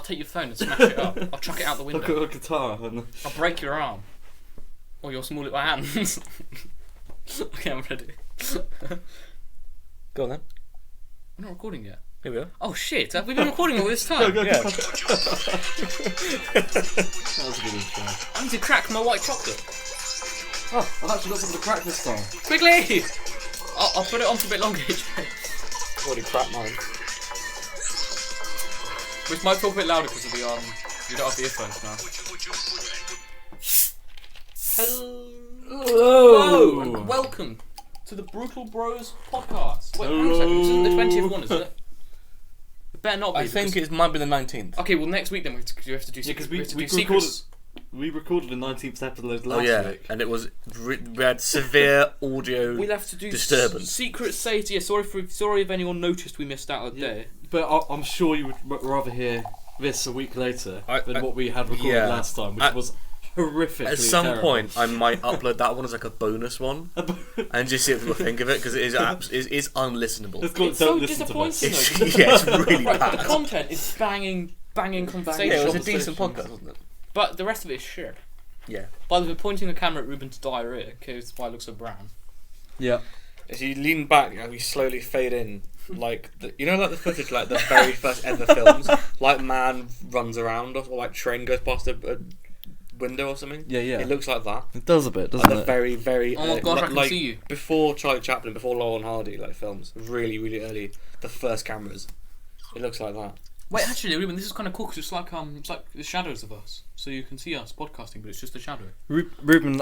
I'll take your phone and smash it up. I'll chuck it out the window. I've got a guitar. I'll break your arm. Or your small little hands. Okay, I'm ready. Go on then. We're not recording yet. Here we are. Oh shit, have we been recording all this time? Yeah. That was a good intro. I need to crack my white chocolate. Oh, I've actually got something to crack this time. Quickly! I'll put it on for a bit longer, Already cracked mine. Which might talk a bit louder because of the you don't have the earphones now. Hello and welcome to the Brutal Bros podcast. Wait, hang on a second, this isn't the 20th one, is it? It better not be. I think it might be the 19th. Okay, well next week then we have to do secrets. We recorded the 19th episode last week. And it was we had severe audio We'll have to do disturbance. Secret safety. Yeah, sorry if anyone noticed we missed out a day. But I'm sure you would rather hear this a week later than what we had recorded last time, which was horrifically At some terrible. point, I might upload that one as like a bonus one, and just see what people think of it, because it is unlistenable. It's so disappointing. It's really bad. The content is banging conversation. Yeah, it was a decent podcast, wasn't it? But the rest of it is shit. Yeah. By the way, pointing the camera at Reuben's diarrhea, because why it looks so brown. Yeah. As you lean back, you slowly fade in, like the footage, like the very first ever films, like man runs around or like train goes past a window or something. Yeah. It looks like that. It does a bit, doesn't Like it? the very, very. Oh my god, I can see you. Before Charlie Chaplin, before Laurel and Hardy, like films, really, really early. The first cameras. It looks like that. Wait, actually, Reuben, this is kind of cool because it's like the shadows of us, so you can see us podcasting, but it's just a shadow. Reuben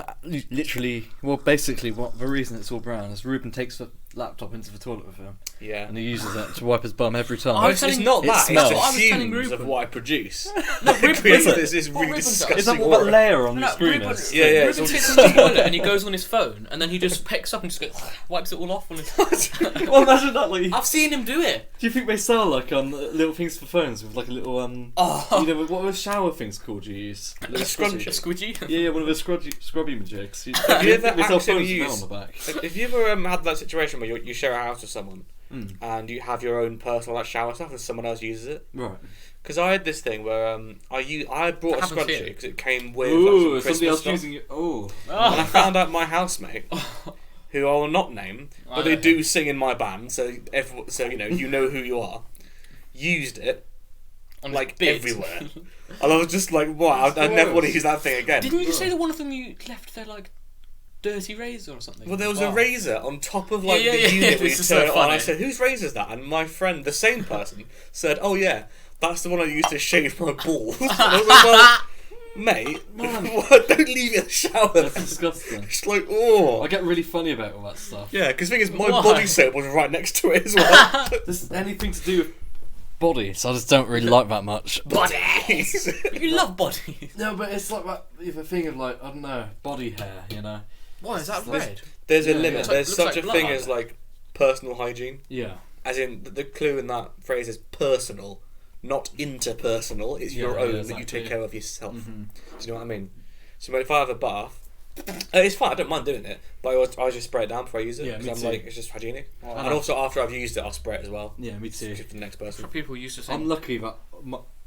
literally, basically, what the reason it's all brown is Reuben takes the laptop into the toilet with him. Yeah. And he uses it to wipe his bum every time. I was It's telling- not that. smells. It's I was the telling fumes of Reuben. what I produce. No, Creates Reuben, this what really Reuben does- disgusting. Is that what aura. that layer on your screen Reuben, is? Yeah, Reuben it's sits all in the toilet and he goes on his phone, and then he just picks up and just goes, wipes it all off on his phone. Well, imagine that. Like, I've seen him do it. do you think they sell like little things for phones with like a little Oh. you know what are the shower things called you use? A squidgy? Yeah, one of those scrubby majigs. Have you ever they sell actually phones with that used? on the back. Have you ever had that situation where you share a house with someone and you have your own personal like shower stuff and someone else uses it? Right. Because I had this thing where I brought a That happens scrunchie here. because it came with Ooh, like, some somebody Christmas else stuff. using it. Oh. And I found out my housemate, who I will not name, but they do sing in my band, so you know who you are, used it On like his bit. everywhere. And I was just like, wow, I never want to use that thing again. Didn't you just say that one of them you left their like dirty razor or something? Well, there was a razor on top of like Yeah, the yeah, unit where you this is turn so it on. I funny. said, "Whose razor is that?" And my friend, the same person, said, "Oh yeah, that's the one I used to shave my balls." And I was like, "Well, mate, don't leave it in the shower." That's disgusting. It's like, oh, I get really funny about all that stuff. yeah. Because the thing is, my Why? body soap was right next to it as well. There's anything to do with bodies, I just don't really like that much. Bodies! You love bodies. No, but it's like that the thing of like, I don't know, body hair, you know? Why is that red? There's a Yeah, limit. yeah. There's Looks such like a thing blood. as like personal hygiene. Yeah. As in, the clue in that phrase is personal, not interpersonal. It's your Yeah, own yeah, that you take exactly. care of yourself. Do you know what I mean? So if I have a bath, it's fine. I don't mind doing it, but I just spray it down before I use it. Yeah, me because too. I'm like, it's just hygienic. I And know. also after I've used it, I'll spray it as well. Yeah, me too. Just for the next person. For people who used to say. I'm lucky that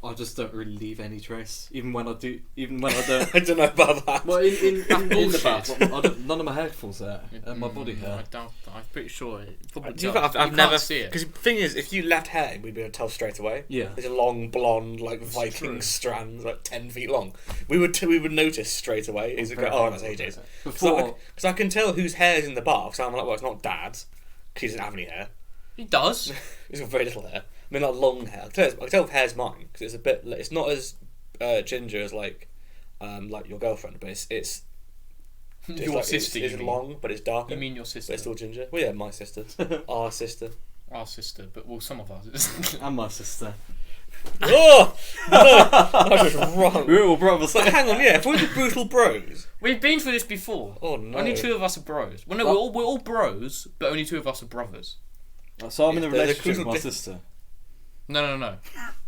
I just don't really leave any trace, even when I do, even when I don't. I don't know about that. Well, in the bullshit. bath, none of my hair falls out, and my body hair. I doubt that. I'm pretty sure it probably Do you does. know, I've You never can't see it. because the thing is, if you left hair, we'd be able to tell straight away. Yeah. There's a long blonde like Viking true. strands, like 10 feet long. We would notice straight away. Is it go? Oh, that's AJ's. Before, Because I can tell whose hair is in the bath. So I'm like, well, it's not Dad's. 'Cause he doesn't have any hair. He does. He's got very little hair. I mean, not long hair. I can tell if hair's mine because it's a bit. It's not as ginger as like your girlfriend, but it's Your like, sister. It's you mean. long, but it's darker. You mean your But sister? it's still ginger. Well, yeah, my sister, our sister. Our sister, but well, some of us. and my sister. Oh no, that's just wrong. We're all brothers. But hang on, yeah, if we're the brutal bros. We've been through this before. Oh no. Only two of us are bros. Well, no, we're all bros, but only two of us are brothers. So I'm in a There's a relationship with my crucial sister. No.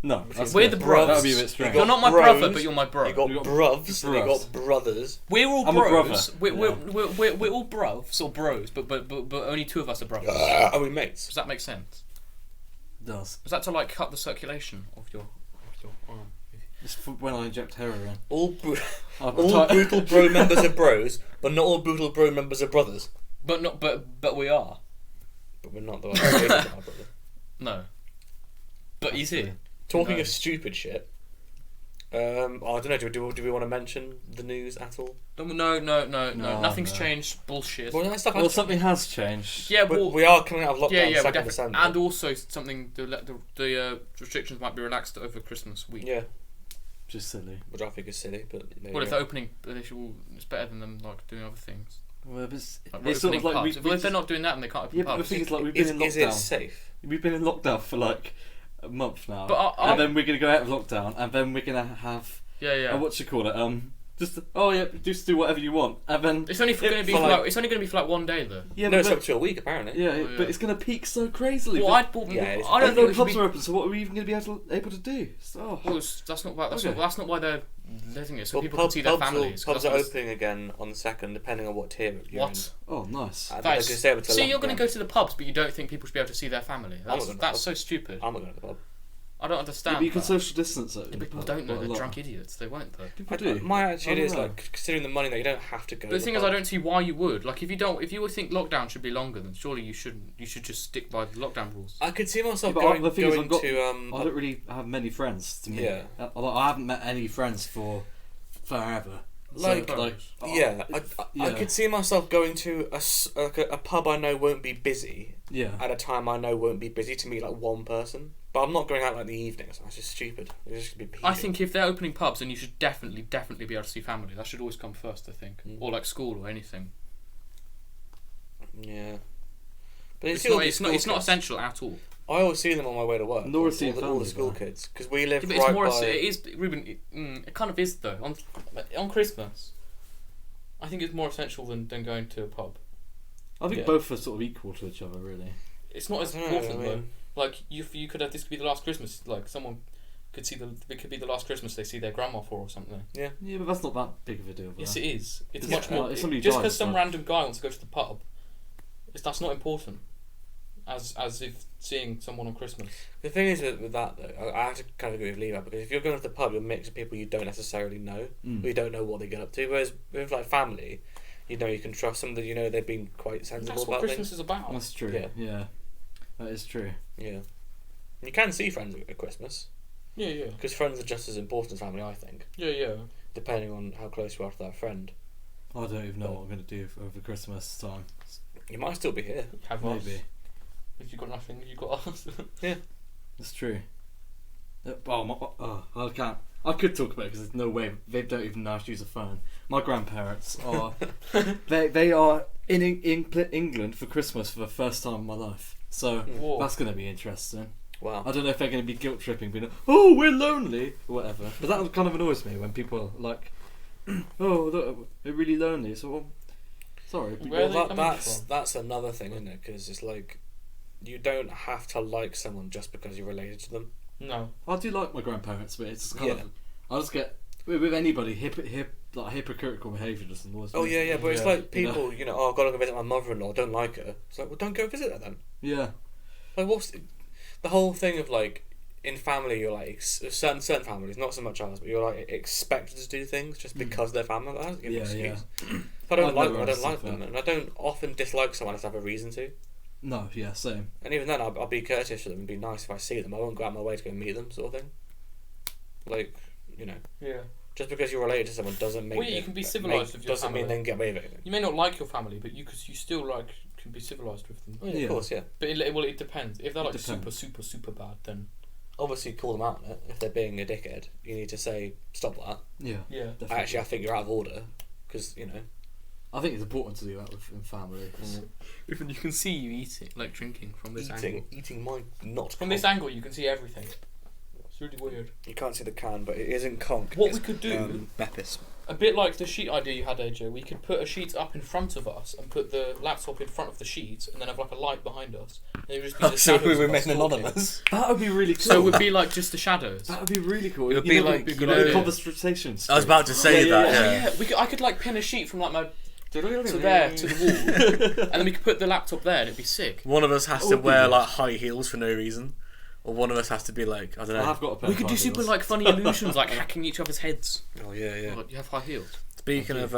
No, that's We're good. the bros. That would be a bit strange. You're not my bros, brother, but you're my bro. You got You got bruvs, and you bros. got brothers. We're all I'm a bros. brother. We're all bros or bros, but only two of us are brothers. Are we mates? Does that make sense? It does. Was that to like cut the circulation of your arm? It's for when I inject heroin. All brutal bro members are bros, but not all brutal bro members are brothers. But we are. But we're not the ones who are brothers. No. But you see. Talking of stupid shit. I don't know. Do we want to mention the news at all? No. Nothing's changed. Bullshit. Well, something has changed. Yeah, well, we are coming out of lockdown. Yeah, 2nd December. and also something. The restrictions might be relaxed over Christmas week. Yeah. Just silly. Which I think is silly, but well, if they're opening, it's better than them like doing other things. Well, it's sort of like if they're not doing that, then they can't open pubs. But the thing is, like, we've been in lockdown. Is it safe? We've been in lockdown for like a month now, and then we're gonna go out of lockdown, and then we're gonna have what you call it? Just do whatever you want, and then it's only going to be for like 1 day though. Yeah, no, it's up to a week apparently. Yeah, but it's going to peak so crazily. Well, I don't know pubs are open, so what are we even going to be able to do? So, well, that's not why they're letting it, so people can see their families. Pubs are opening again on the 2nd, depending on what tier you're in. Oh, nice. So you're going to go to the pubs, but you don't think people should be able to see their family? That's so stupid. I'm not going to the pub. I don't understand. But you can social distance it. People don't know. They're drunk idiots. They won't though. People do. My attitude is like, considering the money that you don't have to go. But the thing is, I don't see why you would. Like, if you would think lockdown should be longer, then surely you shouldn't. You should just stick by the lockdown rules. I could see myself going to. I don't really have many friends to meet. Yeah. I haven't met any friends for forever. I could see myself going to a pub I know won't be busy. Yeah. At a time I know won't be busy to meet like one person. But I'm not going out like the evenings. That's just stupid. It's just gonna be. I think if they're opening pubs, then you should definitely be able to see family. That should always come first, I think, or like school or anything. Yeah. But it's not essential at all. I always see them on my way to work. Nor see all the school kids because we live right by. It is, Reuben. It kind of is though. On Christmas, I think it's more essential than going to a pub. I think both are sort of equal to each other, really. It's not as important though. Like you could have this could be the last Christmas. Like someone could see it could be the last Christmas they see their grandma for or something. Yeah. Yeah, but that's not that big of a deal. Yes, it is. It's much more. Just because some random guy wants to go to the pub, that's not important. As if seeing someone on Christmas. The thing is with that though, I have to kind of agree with Levi because if you're going to the pub, you're a mix of people you don't necessarily know, or you don't know what they get up to. Whereas with like family, you know you can trust them, that you know they've been quite sensible about things. That's what Christmas is about. That's true. Yeah. That is true. Yeah. You can see friends at Christmas. Yeah. Because friends are just as important as family, I think. Yeah. Depending on how close you are to that friend. I don't even know what I'm going to do over Christmas time. You might still be here. Maybe. If you've got nothing, you've got us. Yeah. That's true. I can't. I could talk about it because there's no way they don't even know how to use a phone. My grandparents are. they are in England for Christmas for the first time in my life. So that's going to be interesting. Wow. I don't know if they're going to be guilt tripping, being like, "Oh, we're lonely," or whatever. But that kind of annoys me when people are like, "Oh, look, we're really lonely." So, sorry. That's another thing, isn't it? Because it's like, you don't have to like someone just because you're related to them. No. I do like my grandparents, but it's kind of. I just get with anybody hypocritical behaviour just annoys me. Oh yeah, but it's like people, I've got to go visit my mother-in-law. Don't like her. It's like, well, don't go visit her then. Yeah. Like, what's the whole thing of like in family? You're like certain families, not so much ours, but you're like expected to do things just because they're family. That doesn't give an excuse. If I don't like them, I don't like them, and I don't often dislike someone unless I have a reason to. No, yeah, same. And even then, I'll be courteous to them and be nice if I see them. I won't go out of my way to go and meet them, sort of thing. Like, Yeah. Just because you're related to someone doesn't make. Well, you can be civilised with your family. Doesn't mean they can get away with it. You may not like your family, but you still can be civilised with them. Oh, yeah, of course, yeah. But it depends. If they're like super bad, then obviously call them out on it. If they're being a dickhead, you need to say stop that. Yeah. Definitely. Actually, I think you're out of order because I think it's important to do that in family. Even you can see you eating, like drinking from this angle. Eating my not. From this angle, you can see everything. It's really weird. You can't see the can, but it isn't conch. What we could do, Beppis. A bit like the sheet idea you had, AJ. We could put a sheet up in front of us and put the laptop in front of the sheet, and then have like a light behind us. And it would just be the so we were making anonymous. That would be really cool. So it would be like just the shadows. That would be really cool. It would be like the conversation. I was about to say that. Yeah. I could like pin a sheet from like my. To there, to the wall, and then we could put the laptop there, and it'd be sick. One of us has to wear like high heels for no reason. Or one of us has to be like, I don't know. I have got a pair We of could do high super heels. like funny illusions, like hacking each other's heads. Oh yeah. Like, you have high heels. Speaking of,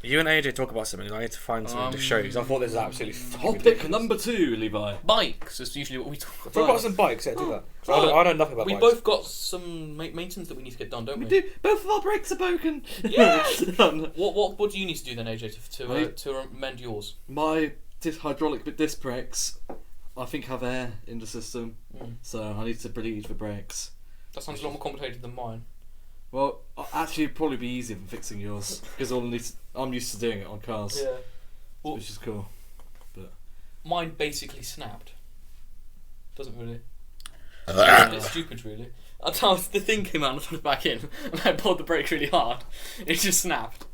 you and AJ talk about something. I need to find something to show you. 'Cause I thought this was absolutely fucking Topic ridiculous. number 2, Levi. Bikes is usually what we talk about. Talk about some bikes. Yeah, do that. 'Cause I know nothing about We bikes. both got some maintenance that we need to get done, don't we? We do. Both of our brakes are broken. Yes! What do you need to do then, AJ, to amend yours? My hydraulic disc brakes, I think, have air in the system, so I need to bleed the brakes. That sounds a lot more complicated than mine. Well, actually, it'd probably be easier than fixing yours because I'm used to doing it on cars, Well, which is cool. But mine basically snapped. Doesn't really. It's stupid, really. The thing came out and I put it back in, and I pulled the brake really hard. It just snapped.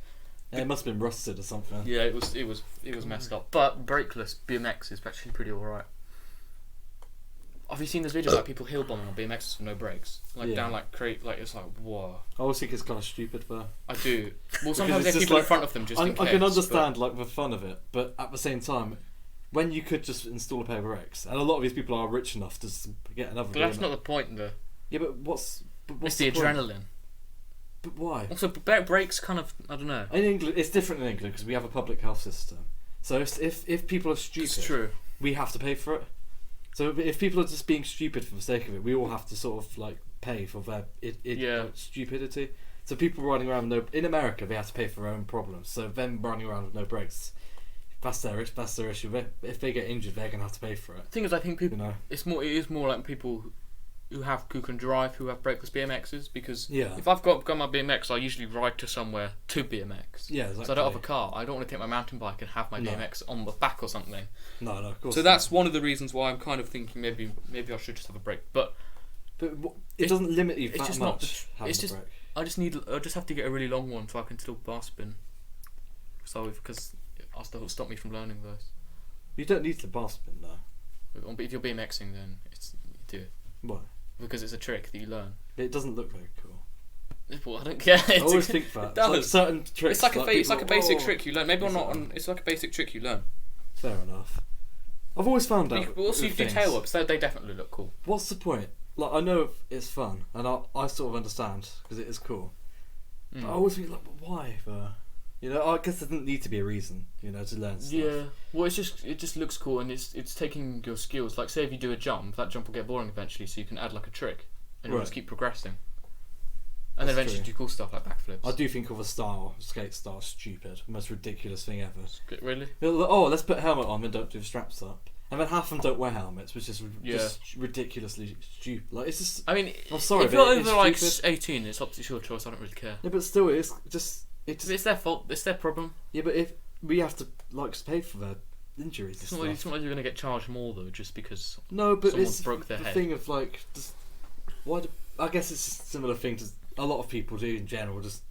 yeah, it must have been rusted or something. Yeah, it was messed up. But brakeless BMX is actually pretty alright. Have you seen this video about people hill bombing on BMXs with no brakes? Like down like it's like whoa. I always think it's kind of stupid, but I do. Well, sometimes there's just people in like- front of them just in case. I can understand like the fun of it, but at the same time, when you could just install a pair of brakes, and a lot of these people are rich enough to just get another. But that's not the point, though. Yeah, but what's It's the point? adrenaline. But why? Also, brakes kind of, I don't know. In England, it's different in England because we have a public health system. So if people are stupid, It's true. we have to pay for it. So if people are just being stupid for the sake of it, we all have to sort of like pay for their like, stupidity. So people riding around with in America, they have to pay for their own problems. So them running around with no brakes, that's their issue. If they get injured, they're gonna have to pay for it. The thing is, I think people. You know? It is more like people who can drive, who have brakeless BMXs, because Yeah. if I've got my BMX, I usually ride to somewhere to BMX. Yeah, exactly. So I don't have a car. I don't want to take my mountain bike and have my No. BMX on the back or something. No, of course. So that's one of the reasons why I'm kind of thinking maybe I should just have a brake. But it doesn't limit you it's that just much. not. Having It's a just. brake. I just have to get a really long one so I can still bar spin. So because it'll stop me from learning those. You don't need to bar spin though. But if you're BMXing, then you do it Why? because it's a trick that you learn. It doesn't look very cool. Well, I don't care. I always think that. It does. Like certain tricks. It's like a basic "Oh." trick you learn. Maybe Is not. it? It's like a basic trick you learn. Fair enough. I've always found out. But also, you with do things, tail whips. They definitely look cool. What's the point? Like I know it's fun, and I sort of understand because it is cool. But I always think like, why? You know, I guess there doesn't need to be a reason. You know, to learn stuff. Yeah. Well, it just looks cool, and it's taking your skills. Like, say if you do a jump, that jump will get boring eventually, so you can add like a trick, and you'll Right. just keep progressing. And then That's eventually true. do cool stuff like backflips. I do think of a skate style, stupid, most ridiculous thing ever. Really? Oh, let's put a helmet on and don't do the straps up. And then half of them don't wear helmets, which is Yeah. just ridiculously stupid. Like it's just. I mean, I'm sorry, if you're but it's over like stupid. 18, it's up to your choice. I don't really care. Yeah, but still, it's just. It's their fault. It's their problem. Yeah, but if we have to like pay for their injuries, It's and not stuff. like you're going to get charged more though, just because. No, but someone it's broke their the head. thing of like, just why? I guess it's a similar thing to a lot of people do in general. Just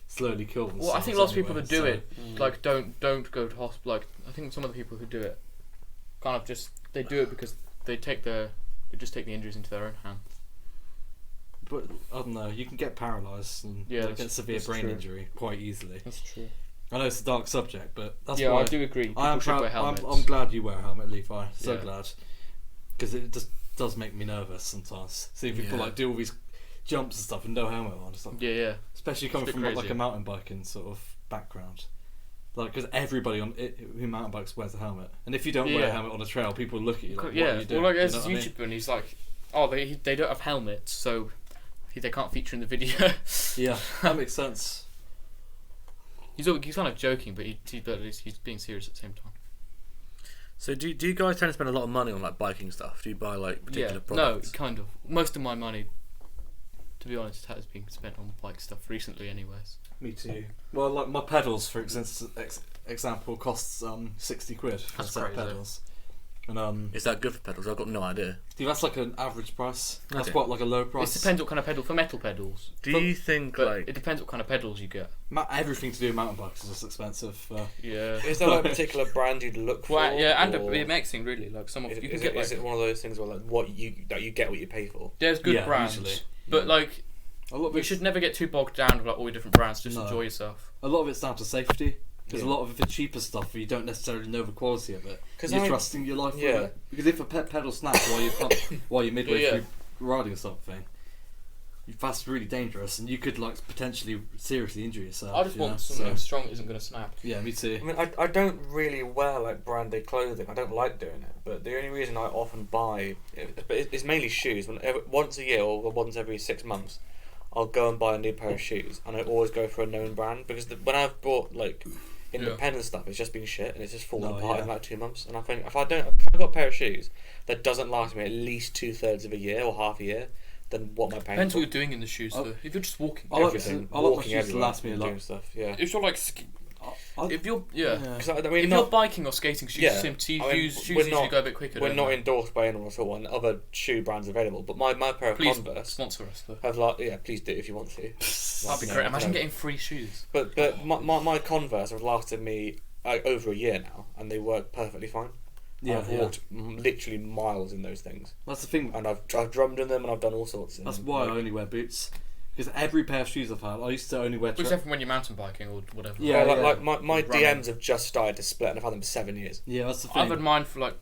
slowly kill themselves. Well, I think lots of people anyway, that do so- it, like, don't go to hospital. Like, I think some of the people who do it, kind of just they do it because they just take the injuries into their own hands. But I don't know. You can get paralysed and get severe brain true. injury quite easily. That's true. I know it's a dark subject, but that's Yeah, why I do agree. People I am should proud. wear helmets. I'm glad you wear a helmet, Levi. So Yeah. glad, because it just does make me nervous sometimes. See people like do all these jumps and stuff and no helmet on. It's like, Yeah. especially coming It's a from bit like a crazy. mountain biking sort of background. Like, because everybody who mountain bikes wears a helmet, and if you don't wear a Yeah. helmet on a trail, people look at you like, "What are Yeah. you doing?" Well, like there's You this know what I mean? YouTuber and he's like, oh, they don't have helmets, so they can't feature in the video. Yeah, that makes sense. He's kind of joking, but he's being serious at the same time. So do you guys tend to spend a lot of money on like biking stuff? Do you buy like particular products? No, kind of. Most of my money, to be honest, has been spent on bike stuff recently, anyways. Me too. Well, like my pedals, for example, costs £60 for a That's set of crazy. pedals. And Is that good for pedals? I've got no idea. yeah, that's like an average price. That's Okay. quite like a low price. It depends what kind of pedal. For metal pedals, Do you think but like it depends what kind of pedals you get. Everything to do with mountain bikes is just expensive. Yeah. is there like a particular brand you'd look for? Well, yeah, and or BMXing really. Like some of is, you can is, get it, like is it one of those things where like you get what you pay for? there's good Yeah, brands, usually. but like A lot of you it's, should never get too bogged down with like all the different brands. Just No. enjoy yourself. a lot of it's down to safety. Because a lot of the cheaper stuff, you don't necessarily know the quality of it. Because you're trusting your life with Yeah. it. Because if a pedal snaps while you're midway through riding or something, that's really dangerous, and you could like potentially seriously injure yourself. I just want something strong that isn't going to snap. Yeah, me too. I mean, I don't really wear like branded clothing. I don't like doing it. But the only reason I often buy it's mainly shoes. Once a year or once every 6 months, I'll go and buy a new pair of shoes, and I always go for a known brand because when I've bought like independent stuff, it's just been shit and it's just fallen apart in like 2 months. And I think if I've got a pair of shoes that doesn't last me at least 2/3 of a year or half a year, then what am I paying Depends for? what you're doing in the shoes though. If you're just walking, I like my shoes to last me a lot. Doing stuff, yeah. If you're like, if you're I mean, if you're biking or skating, shoes usually go a bit quicker. We're not endorsed by anyone at all, and other shoe brands available. But my pair of Converse sponsor us though. have like please do if you want to. That'd be great. Imagine getting free shoes. But my Converse have lasted me over a year now, and they work perfectly fine. Yeah, I've walked literally miles in those things. That's the thing. And I've drummed in them, and I've done all sorts. That's why I only wear boots. Because every pair of shoes I've had, I used to only wear... Except for when you're mountain biking or whatever. Yeah, like my DMs have just started to split, and I've had them for 7 years. Yeah, that's the thing. I've had mine for like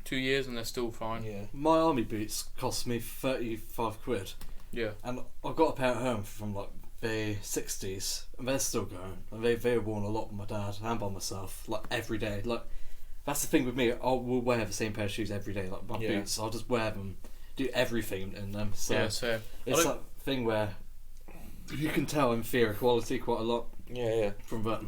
2 years, and they're still fine. Yeah. My army boots cost me 35 quid. Yeah. And I've got a pair at home from like the 60s, and they're still going. And they were worn a lot by my dad and by myself, like every day. Like, that's the thing with me, I will wear the same pair of shoes every day, like my boots. I'll just wear them, do everything in them. So same. It's that thing where you can tell in fear of quality quite a lot. Yeah. From that.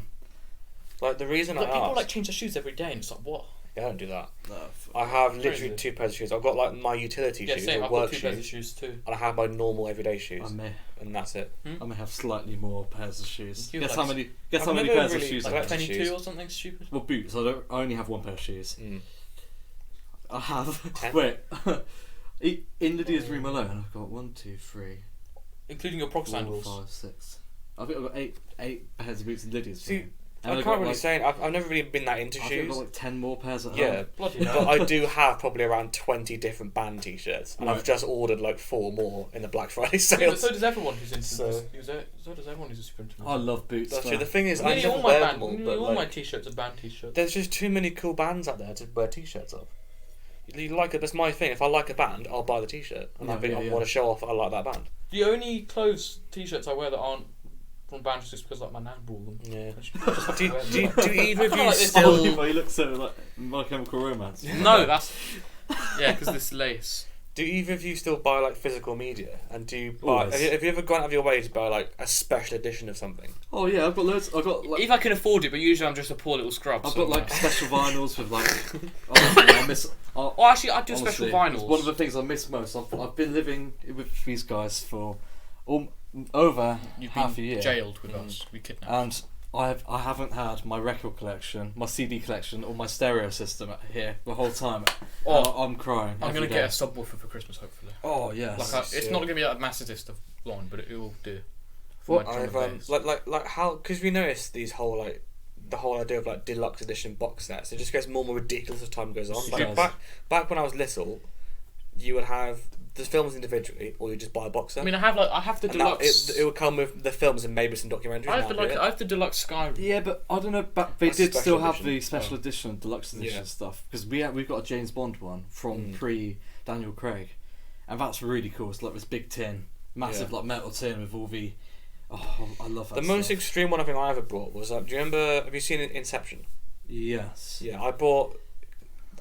Like the reason people like change their shoes every day, and it's like what? Yeah, I don't do that. No, I have literally 2 pairs of shoes. I've got like my utility shoes, same. or I've work got 2 pairs of shoes too. and I have my normal everyday shoes, and that's it. I may have slightly more pairs of shoes. You Guess like how many pairs of shoes I like have? 22 or something stupid. Well, boots. I only have 1 pair of shoes. I have 10? wait. In Lydia's room alone, I've got 1, 2, 3, including your prog 4, sandals. 5, 6. I think I've got eight pairs of boots in Lydia's room. I can't really say. I've never really been that into I think shoes. I've got like 10 more pairs at home. Yeah, Bloody but hell. I do have probably around 20 different band t-shirts, and I've just ordered like 4 more in the Black Friday Yeah, but sales. so does everyone who's into so does everyone who's super into I love boots. That's though. true. The thing is, I nearly never all wear my them all, band, but all my like, t-shirts are band t-shirts. there's just too many cool bands out there to wear t-shirts of. You like it? That's my thing. If I like a band, I'll buy the t-shirt, and I want to show off I like that band. The only clothes t-shirts I wear that aren't from bands is just because like my nan bought them. Yeah. Do either of you Oh, still? you look so like My Chemical Romance. No, that's because this lace. Do either of you still buy like physical media? And do you buy? Always. Have you ever gone out of your way to buy like a special edition of something? Oh yeah, I've got loads. I've got like, If I can afford it, but usually I'm just a poor little scrub. I've so got like no. special vinyls with like. I miss. Oh, actually, I do honestly, special vinyls. It's one of the things I miss most. I've been living with these guys for over You've half been a year. jailed with us. We kidnapped. And I haven't had my record collection, my CD collection, or my stereo system here the whole time. I'm crying. I'm every going to day. get a subwoofer for Christmas, hopefully. Oh yes. Like it's not going to be like a massivist of one, but it will do. What I've like how because we noticed these whole like the whole idea of like deluxe edition box sets. It just gets more and more ridiculous as time goes on. It Like back when I was little, you would have the films individually, or you just buy a box set. I mean, I have the And deluxe. it would come with the films and maybe some documentaries. I have the deluxe Skyrim. Yeah, but I don't know. But they That's did special still have edition. the special edition, deluxe edition stuff because we've got a James Bond one from pre Daniel Craig, and that's really cool. It's like this big tin, massive like metal tin with all the. Oh, I love that. The most extreme one I think I ever bought was do you remember? Have you seen Inception? Yes. Yeah, I bought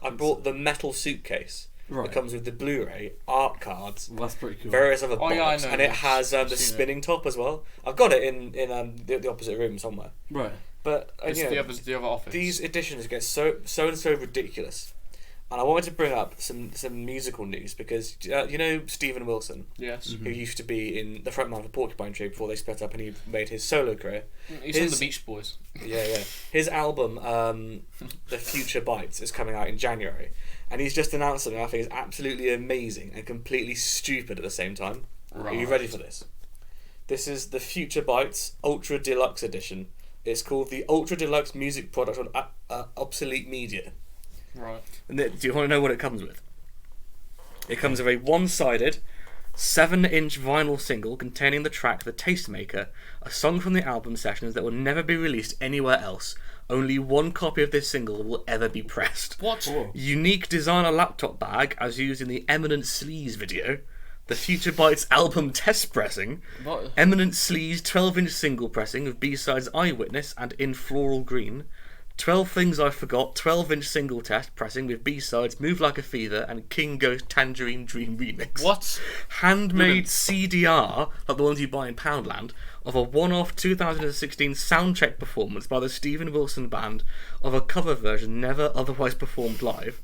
the metal suitcase. Right. It comes with the Blu-ray, art cards, Well, that's pretty cool. various other Oh, yeah, I box, know and it this. has I've the seen spinning top as well. I've got it in the opposite room somewhere. Right. But It's you know, the other office. these editions get so ridiculous, and I wanted to bring up some musical news because you know Stephen Wilson, Yes. who used to be in the frontman for Porcupine Tree before they split up and he made his solo career. He's on the Beach Boys. Yeah. His album, The Future Bites, is coming out in January, and he's just announced something I think is absolutely amazing and completely stupid at the same time. Are you ready for this? This is the Future Bites Ultra Deluxe Edition. It's called the Ultra Deluxe Music Product on Obsolete Media. Right. And do you want to know what it comes with? It comes with a one-sided 7-inch vinyl single containing the track The Tastemaker, a song from the album sessions that will never be released anywhere else. Only one copy of this single will ever be pressed. What? Unique designer laptop bag as used in the Eminent Sleaze video. The Future Bites album test pressing. What? Eminent Sleaze 12-inch single pressing of B-sides Eyewitness and In Floral Green. 12 Things I Forgot 12-inch single test pressing with B-sides Move Like a Fever and King Ghost Tangerine Dream remix. What? Handmade CDR, like the ones you buy in Poundland, of a one-off 2016 soundcheck performance by the Stephen Wilson Band of a cover version never otherwise performed live.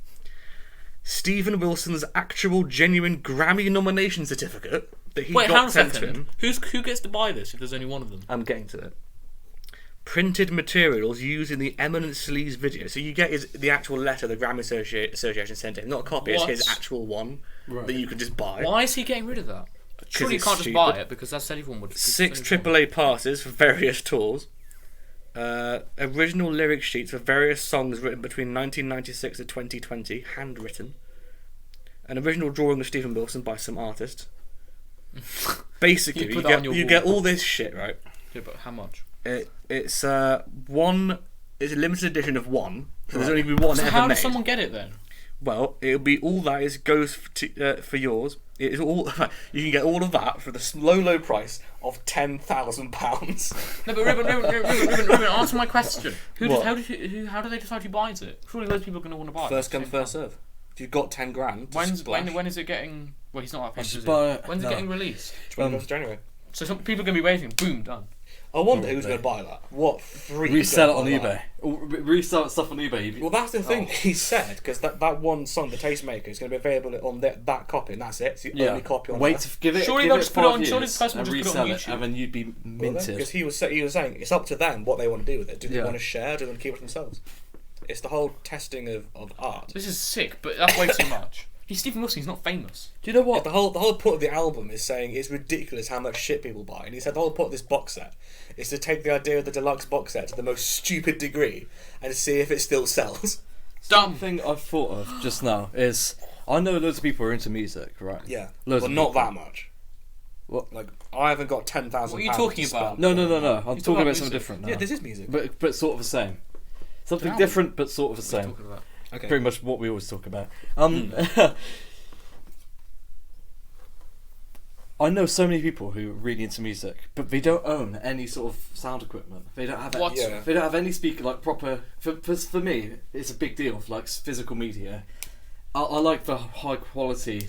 Stephen Wilson's actual genuine Grammy nomination certificate that he got sent to him. Who gets to buy this if there's only one of them? I'm getting to it. Printed materials used in the Eminent Sleaze video. So you get the actual letter the Grammy Association sent him. Not a copy, it's his actual one that you could just buy. Why is he getting rid of that? Surely you can't just buy it because that's anyone would. 6 AAA passes for various tours. Original lyric sheets for various songs written between 1996 and 2020, handwritten. An original drawing of Stephen Wilson by some artist. Basically, you get all this shit, right? Yeah, but how much? It's a limited edition of one. So there's only one ever made. How does someone get it then? Well, it'll be all that goes for yours. It's all you can get all of that for the low price of £10,000. No, but Reuben, answer my question. How do they decide who buys it? Surely those people are going to want to buy it. First come, first serve. If you've got £10,000, when is it getting? Well, he's not that famous. When's it getting released? 21st January. So some people are going to be waiting. Boom, done. I wonder who's going to buy that. What freak? Resell it on eBay. Resell stuff on eBay. Well, that's the thing he said, because that one song, The Tastemaker, is going to be available on that copy, and that's it. It's the only copy on there. Wait to give it. Surely they'll just put it on. Surely the person will just put it on YouTube, and then you'd be minted. Because he was saying it's up to them what they want to do with it. Do they want to share? Do they want to keep it themselves? It's the whole testing of art. This is sick, but that's way too much. He's Stephen Wilson. He's not famous. Do you know what? The whole point of the album is saying it's ridiculous how much shit people buy, and he said the whole point of this box set is to take the idea of the deluxe box set to the most stupid degree and see if it still sells. Something I've thought of just now is I know loads of people are into music, right? Yeah, but not that much. What? Like I haven't got £10,000. What are you talking about? No. I'm talking about something different now. Yeah, this is music, but sort of the same. Something different, but sort of the same. Okay. Pretty much what we always talk about. I know so many people who are really into music, but they don't own any sort of sound equipment. They don't have they don't have any speaker like proper. For me, it's a big deal. Like physical media, I like the high quality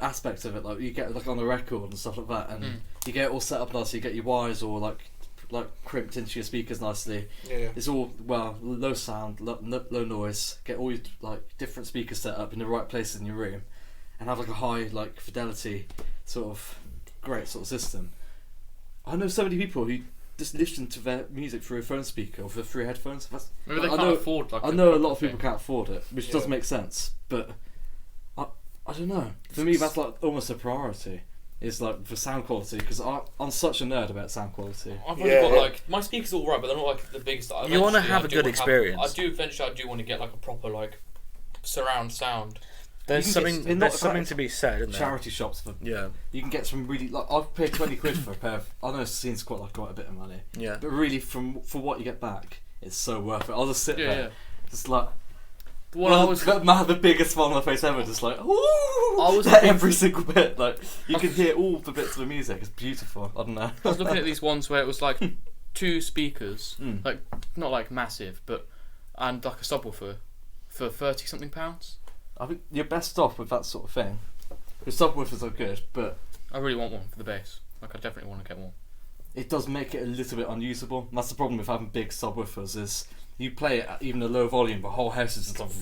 aspects of it. Like you get like on a record and stuff like that, and you get it all set up nicely. You get your wires all like crimped into your speakers nicely. Yeah. It's all low sound, low noise. Get all your like different speakers set up in the right places in your room, and have like a high like fidelity sort of great sort of system. I know so many people who just listen to their music through a phone speaker or through headphones. Maybe they can't afford. I know a lot of people can't afford it, which does make sense. But I don't know. For me, that's like almost a priority. Is like for sound quality, because I'm such a nerd about sound quality. I've only got like my speakers are alright, but they're not like the biggest. You want to have a good experience. I do want to get like a proper like surround sound. There's something to be said, isn't there? Charity shops for you can get some really like I've paid £20 for a pair of, I know it seems quite a bit of money, but really for what you get back, it's so worth it. I'll just sit there, just like. The biggest smile on my face ever, just like, ooh, every single bit. Like you can hear all the bits of the music. It's beautiful. I don't know. I was looking at these ones where it was like 2 speakers, like not like massive, and like a subwoofer for £30-something. I think you're best off with that sort of thing. The subwoofers are good, but I really want one for the bass. Like I definitely want to get one. It does make it a little bit unusable. And that's the problem with having big subwoofers is. You play it at even a low volume, the whole house is just like.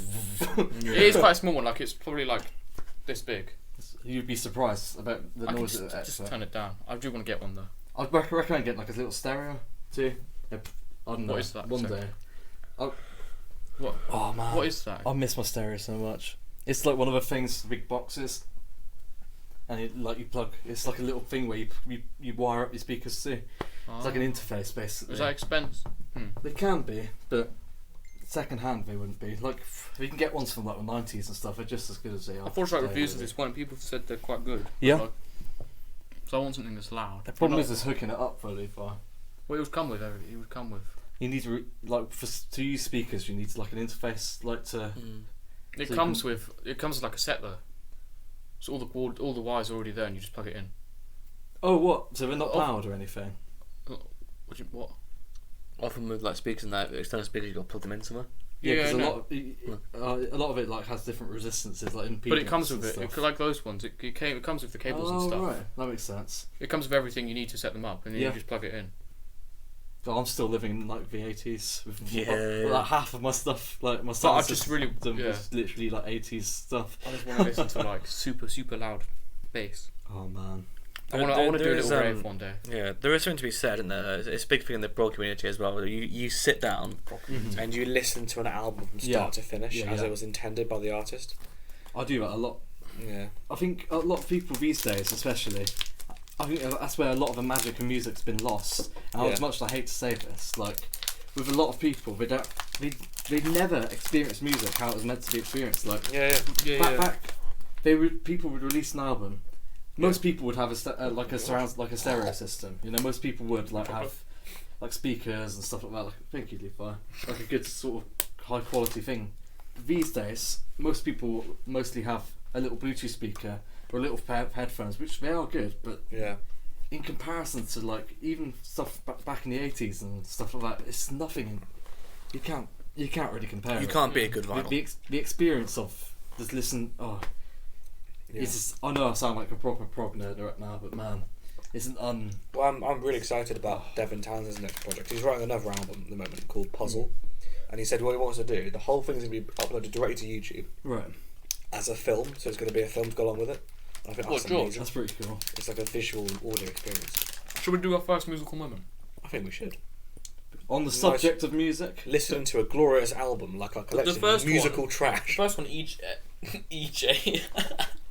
It is quite a small one, like it's probably like this big. You'd be surprised about the noise of it. Just turn it down. I do want to get one though. I'd recommend getting like a little stereo too. I don't know. What is that? One day. What? Oh man. What is that? I miss my stereo so much. It's like one of the things, the big boxes. And you plug. It's like a little thing where you wire up your speakers too. It's like an interface basically. Is that expensive? They can be, but second hand they wouldn't be. Like, if you can get ones from like the 90s and stuff, they're just as good as they are. I've watched like reviews of this one, and people have said they're quite good. Yeah. Like, so I want something that's loud. The problem is hooking it up for Levi. Well, it would come with everything. It would come with. You need to to use speakers. You need like an interface, like to. It comes with like a set though. So all the wires are already there, and you just plug it in. Oh, what? So they're not powered or anything. What? Often with like speakers and that external speakers, you got to plug them in somewhere. Yeah, because a lot of it like has different resistances, like impedance. But it comes with it, like those ones. It comes with the cables and stuff. Oh right, that makes sense. It comes with everything you need to set them up, and then you just plug it in. But I'm still living in like the 80s with like half of my stuff, like my sound system was literally like 80s stuff. I just want to listen to like super loud bass. Oh man. I want to do a little rave one day. Yeah, there is something to be said, isn't there? It's a big thing in the prog community as well. You sit down and you listen to an album from start to finish as it was intended by the artist. I do that a lot. Yeah. I think a lot of people these days, especially, I think that's where a lot of the magic of music's been lost. And as much as I hate to say this, like with a lot of people, they never experienced music how it was meant to be experienced. Like back, people would release an album. Most people would have a stereo system. You know, most people would like have like speakers and stuff like that. Like, thank you, Levi. Like a good sort of high quality thing. These days, most people mostly have a little Bluetooth speaker or a little pair of headphones, which they are good, but in comparison to like even stuff back in the 80s and stuff like that, it's nothing. You can't really compare. You can't beat a good vinyl. The experience of just listen. I know I sound like a proper prog nerd right now, but man, it's an Well, I'm really excited about Devin Townsend's next project. He's writing another album at the moment called Puzzle, and he said what he wants to do. The whole thing is going to be uploaded directly to YouTube, right, as a film. So it's going to be a film to go along with it. I think that's amazing. That's pretty cool. It's like a visual audio experience. Should we do our first musical moment? I think we should. On the subject of music, listening to a glorious album like our collection of musical trash. The first one, EJ.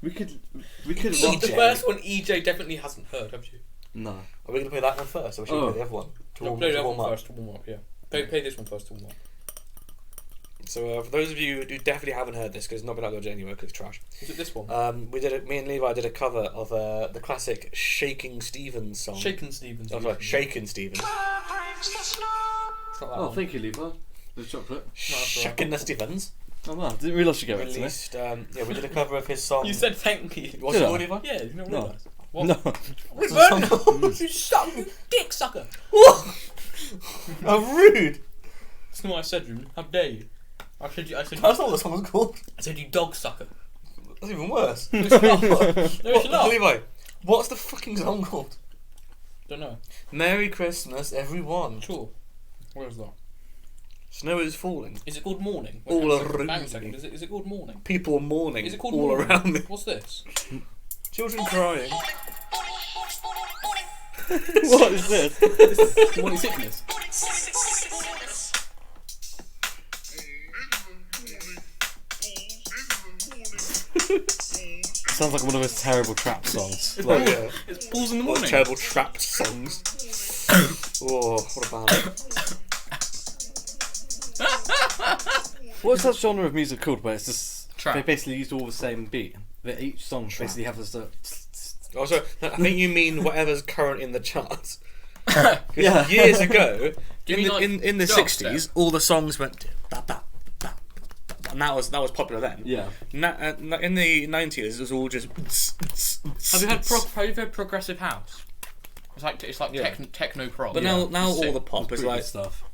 We could. The first one, EJ definitely hasn't heard, have you? No. Are we going to play that one first, or should we play the other one? Play that one first to warm up. Yeah. Play this one first to warm up. So for those of you who definitely haven't heard this, because it's not been uploaded anywhere because it's trash. Is it this one? Me and Levi did a cover of the classic Shaking Stevens song. Shakin' Stevens. Oh, sorry, Shakin' Stevens. Thank you, Levi. The chocolate. Shakin' Stevens. Oh man, didn't realise you gave it to me. Released, we did a cover of his song. You said thank you. What's it called, Levi? Yeah, you don't realise. What? No. Reuben! You suck, you dick sucker! What? How rude! That's not what I said, Reuben. How dare you? I said That's not what the song was called. I said you dog sucker. That's even worse. No, it's not. Levi, what's the fucking song called? Don't know. Merry Christmas, everyone. Sure. Where is that? Snow is falling. Is it called Morning? All around me. Is it called Morning? People are mourning. Is it called all Morning? around me? What's this? Children crying. What is this? This is morning sickness. Sounds like one of those terrible trap songs. Like, yeah. It's Balls in the Morning. Terrible trapped songs. Oh, what a band. What's that genre of music called where it's just trap? They basically used all the same beat, but each song basically has this. Oh, sorry. I think you mean whatever's current in the charts. Yeah. Years ago, in the dubstep? 60s, all the songs went ba ba ba, and that was popular then. Yeah. In the 90s, it was all just. Have you heard progressive house? It's like techno prog. But now all the pop is like stuff.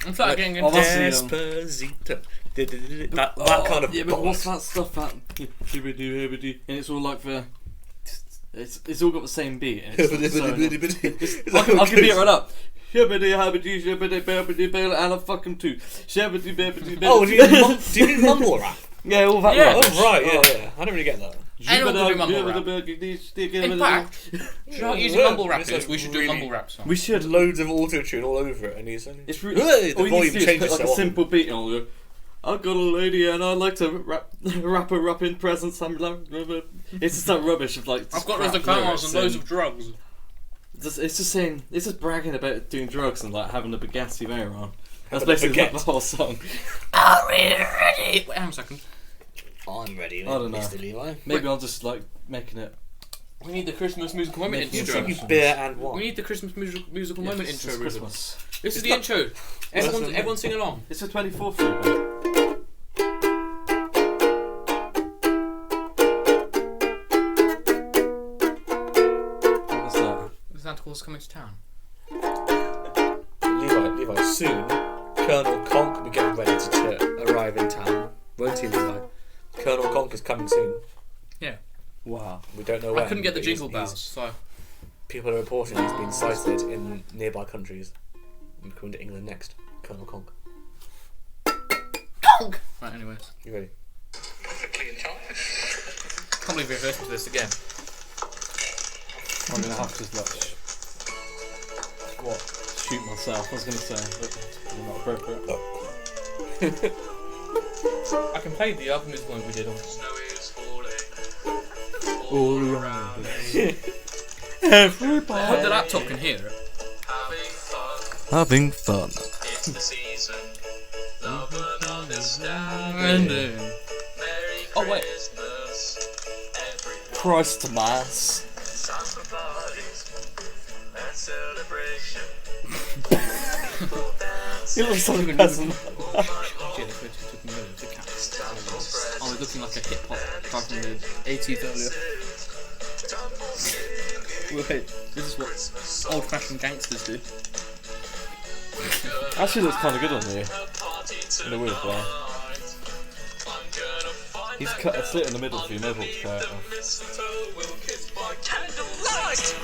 I'm starting getting into Despacito. That kind of. Yeah, but what's that stuff that and it's all like the. It's all got the same beat. And I can beat it right up. And I fuck him too. Oh, do you mean mumble rap? Yeah, all that. Yeah. Oh right, yeah. I don't really get that. Anyone can do mumble rap. In fact, do you know what using mumble rap is? We should do a mumble rap song. We should loads of auto-tune all over it, and he's only. It's really. The volume changes like so a simple beat, and I'll go. I've got a lady and I like to wrap her up in presents. I'm like, it's just that rubbish of like. I've got loads of cars and loads of drugs. It's just saying. It's just bragging about doing drugs and like having a Bugatti Veyron. That's basically the whole song. Are we ready? Wait, hang on a second. I'm ready, I don't know. Mr. Levi. Maybe I'm just like making it. We need the Christmas musical moment Making intro. assumptions. Beer and wine. We need the Christmas musical moment Yes, intro. it's Reuben. Christmas. This is the intro. Everyone sing along. It's the 24th, Reuben. What was that? Santa Claus is coming to town. Levi, soon Colonel Conk will be getting ready to arrive in town. Won't he, Levi? Colonel Conk is coming soon. Yeah. Wow. We don't know when. I couldn't get the but jingle bells, so. People are reporting he's been sighted in nearby countries. I'm coming to England next. Colonel Conk. Conk! Right, anyways. You ready? Can't believe we're listening to this again. I'm gonna have to like shoot myself. I was gonna say, but it's not appropriate. I can play the other musical we did on. All around us. Everybody. I hope the laptop can hear it. Having fun. It's the season. Love and understanding. Merry Oh, wait. Christmas, everyone. Christmas. Santa parties and celebration. You look so peasant. Actually, the photo took me over to cats. I was looking like a hip hop guy from the 80s earlier. Wait, this is what old fashioned gangsters do. Actually looks kind of good on you. In a weird way. He's cut a slit in the middle for you, no book shirt off.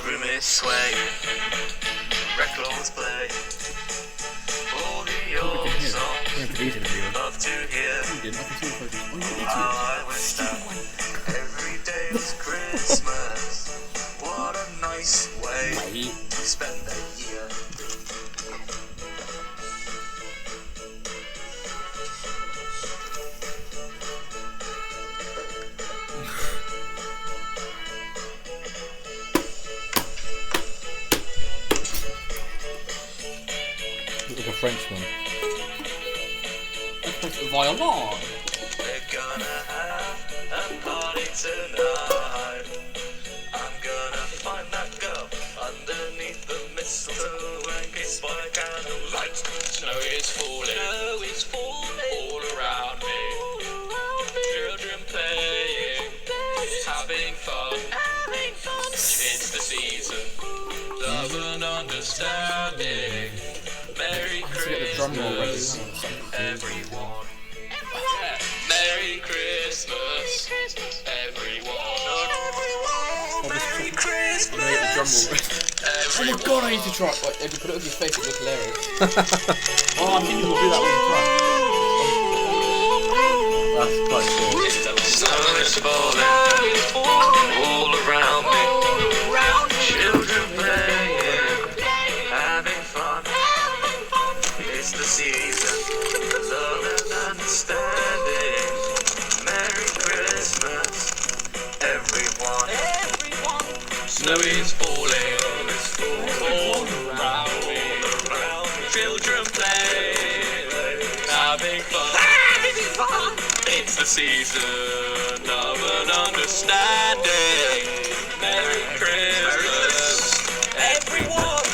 Rumors sway, records play. All the old songs love to hear. I wish that every day was Christmas. What a nice way to spend the year. You look like a Frenchman. Violin! We're gonna have a party tonight. I'm gonna find that girl underneath the mistletoe and kiss by candlelight. Snow is falling all around me. Children playing, having fun. It's the season, love and understanding. Merry Christmas, everyone. Merry Christmas, everyone. Merry Christmas. Oh my god, I need to try. Like, if you put it on his face, it looks hilarious. Oh, I think we'll do that all the time. That's quite cool. Snow is falling all around me. Children playing, having fun. It's the season, love and understanding. Merry Christmas, everyone. Snow is falling all around me. Children playing, having fun. It's the season of an understanding. Merry Christmas, everyone.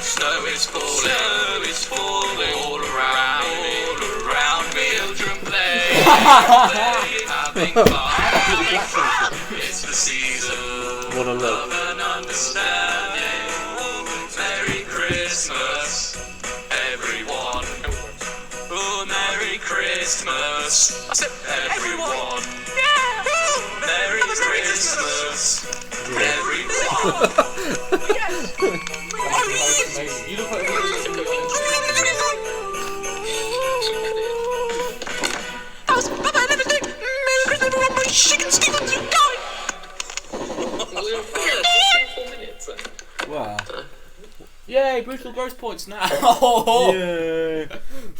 Snow is falling all around me. Children play, having fun. It's the season What a look. of an understanding. Merry Christmas, everyone. Oh, Merry Christmas, I said everyone. Merry Christmas, everyone. You look like Wow. Yay, brutal gross points now. Oh, Yay.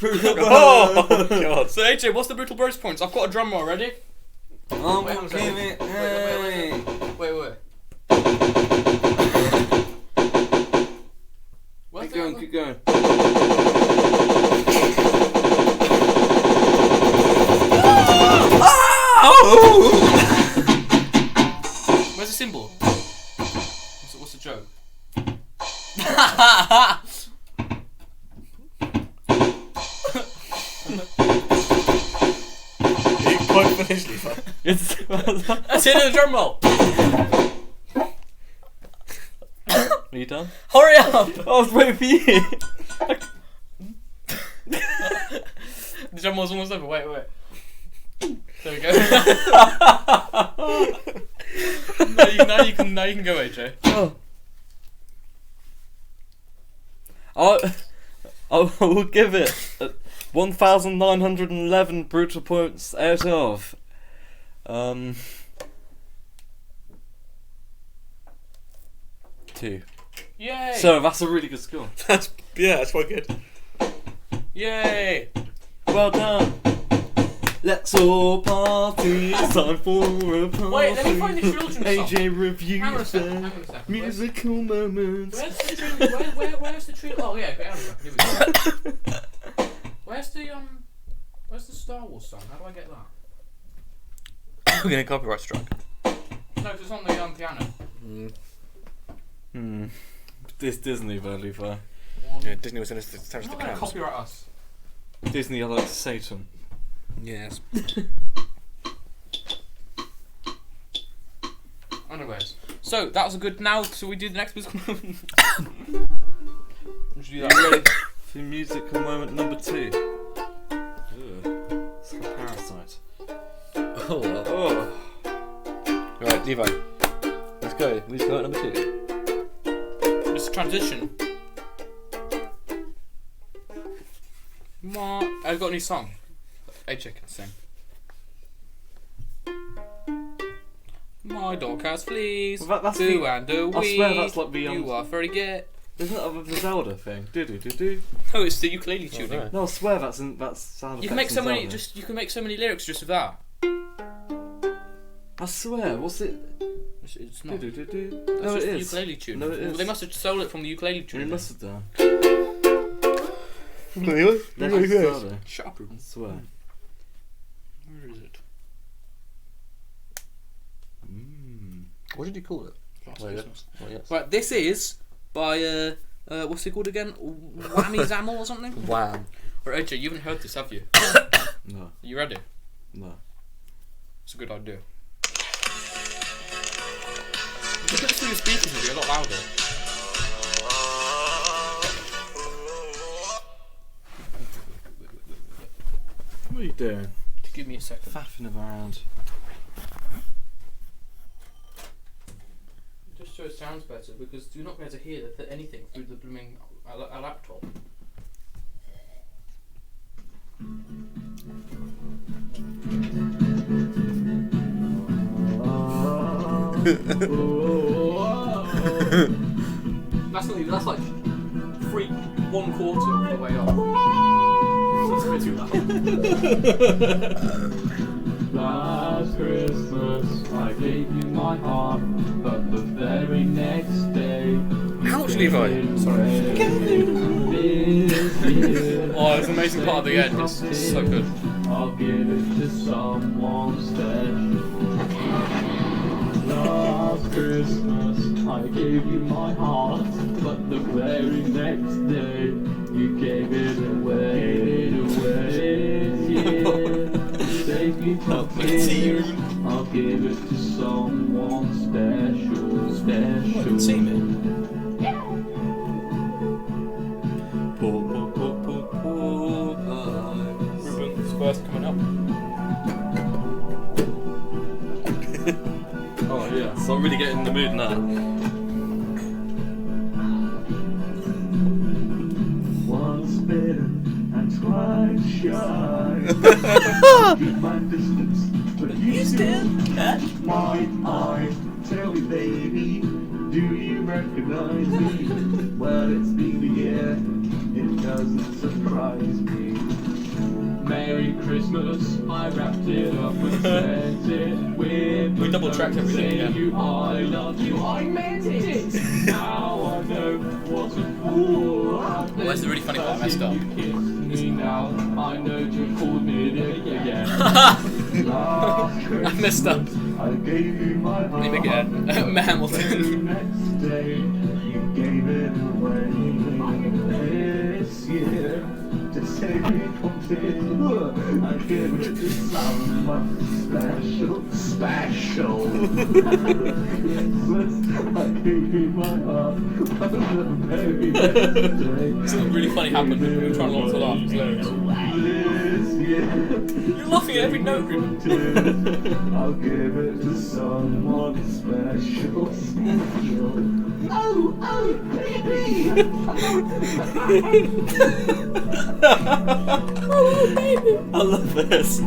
oh god. So AJ, what's the brutal gross points? I've got a drum roll ready. I'm Wait, gonna give it. Hey. Wait. Keep going. Where's the symbol? What's the joke? You quite finished, Levi. That's it in the drum roll. Are you done? Hurry up! I was waiting for you. The drum roll's almost over. Wait. There we go. now you can go, AJ. Oh. I will give it 1,911 brutal points out of 2. Yay! So that's a really good score. That's quite good. Yay! Well done. Let's all party. It's time for a party. Wait, let me find the children's song. AJ reviews Hang on a second. musical moments. Where's the trailer? Oh yeah, okay, here we go. Where's the Star Wars song? How do I get that? We're gonna copyright strike. No, 'cause it's on the piano. This Disney, Levi. Yeah, Disney was in this to They're the not going to cams. copyright us. Disney are like Satan. Yes. Anyways, so that was a good. Now, so we do the next musical moment. We should do Are that. you ready for musical moment number 2? It's like a parasite. Oh. Right, Levi. Let's go. Musical number 2. It's a transition. I've got a new song. AJ can sing. My dog has fleas. Well, that's do the- and do I we. swear that's like the, You are very good. Isn't that the Zelda thing? Do. Oh, it's the ukulele tuning. no. No, I swear that's sound You can make effects so in many. Zelda. You can make so many lyrics just with that. I swear, what's it? It's not. Do. That's No, just it the is. ukulele tune. No, it Well, is. they must have stole it from the ukulele It tune. must have done. Anyway, That's Zelda. Shut up, Reuben. I swear. Where is it? what did you call it? Last Oh, yeah. Christmas. Oh, yes. Right, this is by what's it called again? Whammy Zammel or something? Wham. Or AJ, you haven't heard this, have you? No. Are you ready? No. It's a good idea. If you put this through your speakers, it'll be a lot louder. What are you doing? Give me a second. Faffing around. Just so it sounds better, because you're not going to hear anything through the blooming a laptop. That's like 1/4 of the way up. That's a bit too loud. Last Christmas I gave you my heart, but the very next day. Ouch, Levi. Sorry. Oh, it's an amazing part of the end. It's so good. I'll give it to someone special. Last Christmas I gave you my heart, but the very next day you gave it away. Take me from here. I'll give it to someone special. What, see me? Reuben's first coming up. Oh yeah, so I'm really getting in the mood now. Once bitten and twice shy. Keep my distance, but you still catch my eye. Tell me, baby, do you recognize me? Well, it's been a year, it doesn't surprise me. Merry Christmas, I wrapped it up and sent it with. We double-tracked everything again. You, I love you, I meant it. Now I know what a fool I've been. That's the really funny part I messed up. You kissed me now, I know you called me again. I messed up. I gave you my heart. Let me get Hamilton. Next day, you gave it away. This year, to save me from tears, I give it to someone special. I gave you my heart. Something really funny happened when we were trying not to laugh. It's hilarious. You're laughing at every note, Reuben. I'll give it to someone special. Oh, baby! Oh, baby! I love this.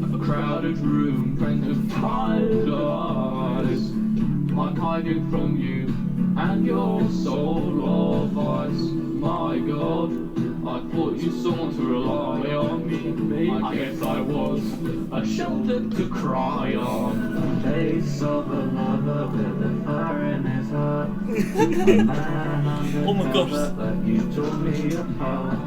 A crowded room, friends of tired eyes. I'm hiding from you and your soul of ice. My God, I thought you someone to rely on me. I guess I was a shoulder to cry on. The face of a lover with a fire in his heart. Oh my gosh. That you tore me apart.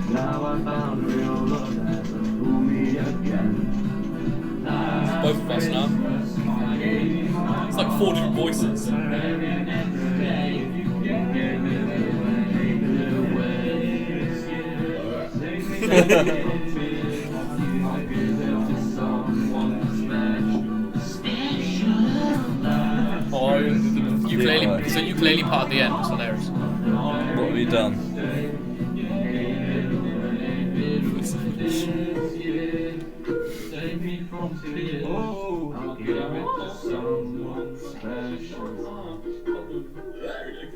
Now I found real love that will fool me again. Both of us now. It's like 4 different voices. Oh, ukulele. So ukulele part at the end was hilarious. What have you done?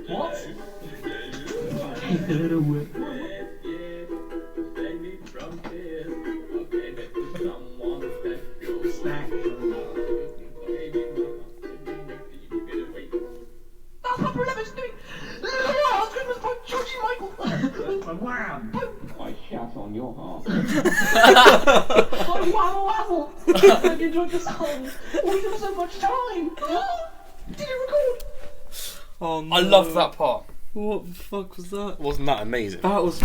What? Keep it away. That's what Rebecca's doing. Last Christmas by Georgie Michael. And wham! I shat on your heart. Oh, waddle waddle. I enjoyed the song. We took so much time. Did you record? Oh no. I love that part. What the fuck was that? Wasn't that amazing? That was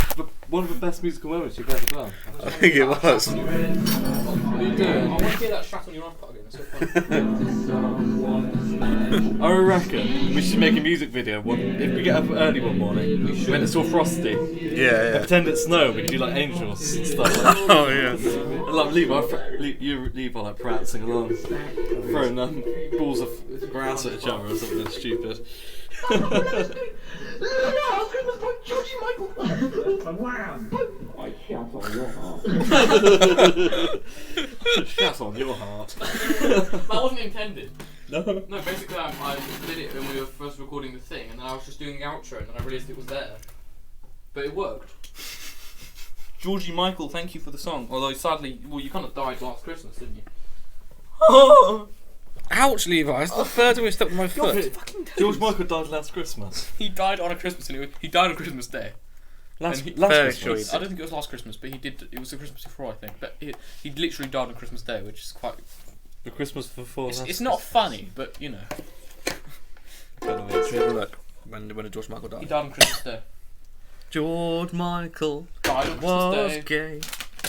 one of the best musical moments you've ever done. I think it was. What are you doing? I want to hear that shat on your iPod again. It's so funny. I reckon we should make a music video. If we get up early one morning, when it's all frosty, Yeah, pretend it's snow. We can do like angels and stuff. Oh yeah. And like Levi like prancing along, throwing balls of grass at each other or something stupid. Last Christmas by Georgie Michael. And wham! I shat on your heart. Shat on your heart. That wasn't intended. No. No, basically I did it when we were first recording the thing, and then I was just doing the outro, and then I realised it was there. But it worked. Georgie Michael, thank you for the song. Although sadly, well, you kind of died last Christmas, didn't you? Ouch, Levi! It's the third time we stepped on my foot. George Michael died last Christmas. He died on a Christmas, and he died on Christmas Day. Last Very Christmas. sure I don't think it was last Christmas, but he did. It was the Christmas before, I think. But he literally died on Christmas Day, which is quite. The Christmas before. It's not funny, but you know. Should we have a look? When did George Michael die? He died on Christmas Day. George Michael Died on was Christmas Day. gay.